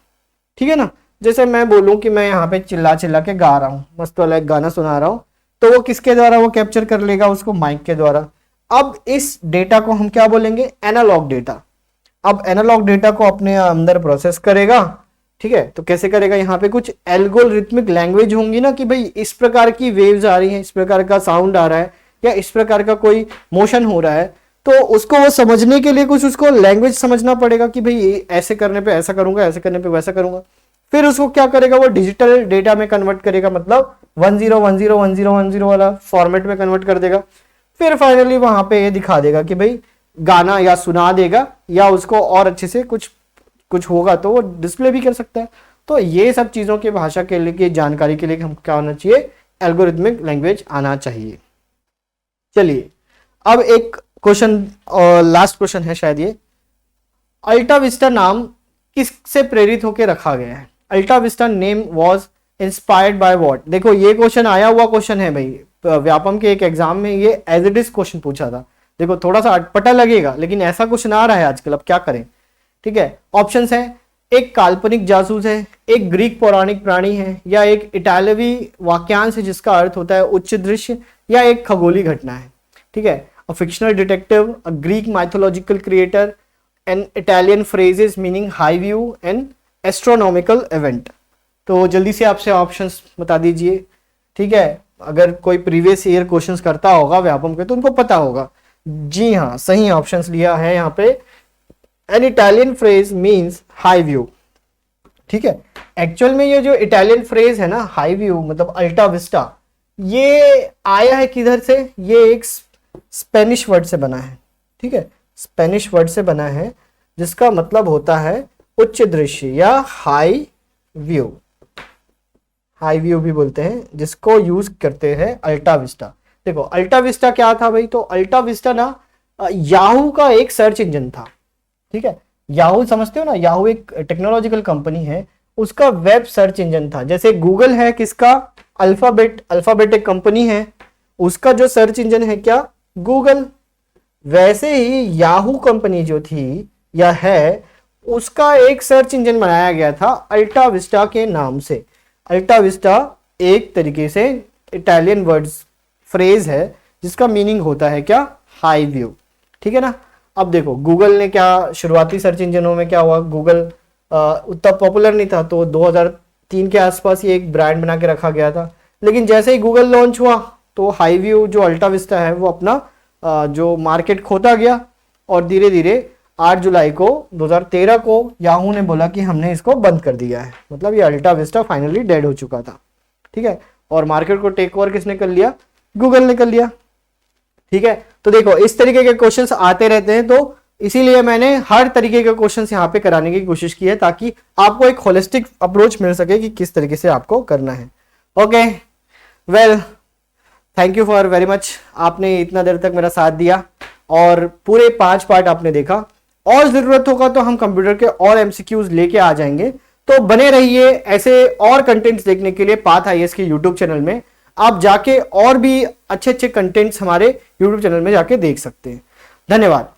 ठीक है ना, जैसे मैं बोलूं कि मैं यहाँ पे चिल्ला चिल्ला के गा रहा हूँ, मस्त वाला एक गाना सुना रहा हूँ, तो वो किसके द्वारा वो कैप्चर कर लेगा उसको, माइक के द्वारा। अब इस डेटा को हम क्या बोलेंगे, एनालॉग डेटा। अब एनालॉग डेटा को अपने अंदर प्रोसेस करेगा। ठीक है, तो कैसे करेगा, यहाँ पे कुछ एल्गोरिथमिक लैंग्वेज होंगी ना कि भाई इस प्रकार की वेव्स आ रही हैं, इस प्रकार का साउंड आ रहा है या इस प्रकार का कोई मोशन हो रहा है, तो उसको वो समझने के लिए कुछ उसको लैंग्वेज समझना पड़ेगा कि भाई ऐसे करने पे ऐसा करूंगा, ऐसे करने पे वैसा करूंगा। फिर उसको क्या करेगा, वो डिजिटल डेटा में कन्वर्ट करेगा, मतलब 10101010 वाला फॉर्मेट में कन्वर्ट कर देगा। फिर फाइनली वहां पे ये दिखा देगा कि भाई गाना या सुना देगा, या उसको और अच्छे से कुछ होगा तो वो डिस्प्ले भी कर सकता है। तो ये सब चीजों की भाषा के लिए, जानकारी के लिए हम क्या होना चाहिए, एल्गोरिथमिक लैंग्वेज आना चाहिए। चलिए अब एक क्वेश्चन, और लास्ट क्वेश्चन है शायद ये, अल्टा विस्टा नाम किससे प्रेरित होकर रखा गया है? AltaVista name was inspired by what? देखो ये क्वेश्चन आया हुआ क्वेश्चन है भाई, व्यापम के एक एग्जाम में ये एज इट इज क्वेश्चन पूछा था। देखो थोड़ा सा अटपटा लगेगा लेकिन ऐसा क्वेश्चन आ रहा है आजकल, अब क्या करें। ठीक है, ऑप्शंस है, एक काल्पनिक जासूस है, एक ग्रीक पौराणिक प्राणी है, या एक इटालवी वाक्यांश है जिसका अर्थ होता है उच्च दृश्य, या एक खगोलीय घटना है। ठीक है, a fictional detective, a Greek mythological creator, an Italian phrases meaning high view, N astronomical event. तो जल्दी से आपसे ऑप्शंस बता दीजिए। ठीक है, अगर कोई प्रीवियस ईयर क्वेश्चंस करता होगा व्यापम के तो उनको पता होगा। जी हाँ, सही ऑप्शंस लिया है यहाँ पे, an Italian phrase means high view. ठीक है, एक्चुअल में ये जो इटालियन फ्रेज है ना हाई व्यू मतलब अल्टा विस्टा, ये आया है किधर से, ये एक स्पेनिश वर्ड से बना है। ठीक है, स्पेनिश वर्ड से बना है जिसका मतलब होता है उच्च दृश्य या हाई व्यू। हाई व्यू भी बोलते हैं, जिसको यूज करते हैं अल्टा विस्टा। देखो अल्टा विस्टा क्या था भाई, तो अल्टा विस्टा ना याहू का एक सर्च इंजन था। ठीक है, याहू समझते हो ना, याहू एक टेक्नोलॉजिकल कंपनी है, उसका वेब सर्च इंजन था। जैसे गूगल है किसका, अल्फाबेट एक कंपनी है, उसका जो सर्च इंजन है क्या, गूगल। वैसे ही याहू कंपनी जो थी या है, उसका एक सर्च इंजन बनाया गया था अल्टा विस्टा के नाम से। अल्टा विस्टा एक तरीके से इटालियन वर्ड्स फ्रेज है जिसका मीनिंग होता है क्या, हाई व्यू। ठीक है ना, अब देखो गूगल ने क्या, शुरुआती सर्च इंजनों में क्या हुआ, गूगल उतना पॉपुलर नहीं था, तो 2003 के आसपास ये एक ब्रांड बना के रखा गया था। लेकिन जैसे ही गूगल लॉन्च हुआ तो हाई व्यू जो अल्टा विस्टा है वो अपना जो मार्केट खोता गया, और धीरे धीरे 8 जुलाई को 2013 को याहू ने बोला कि हमने इसको बंद कर दिया है, मतलब ये अल्टा विस्टा फाइनली डेड हो चुका था। ठीक है, और मार्केट को टेक ओवर किसने कर लिया, गूगल ने कर लिया। ठीक है, तो देखो इस तरीके के क्वेश्चंस आते रहते हैं, तो इसीलिए मैंने हर तरीके के क्वेश्चंस यहाँ पे कराने की कोशिश की है ताकि आपको एक होलिस्टिक अप्रोच मिल सके कि किस तरीके से आपको करना है। Okay, well thank you for very much, आपने इतना देर तक मेरा साथ दिया और पूरे 5 पार्ट आपने देखा। और जरूरत होगा तो हम कंप्यूटर के और एमसीक्यूज लेके आ जाएंगे, तो बने रहिए ऐसे और कंटेंट्स देखने के लिए पाथ आईएएस के यूट्यूब चैनल में। आप जाके और भी अच्छे अच्छे कंटेंट्स हमारे यूट्यूब चैनल में जाके देख सकते हैं। धन्यवाद।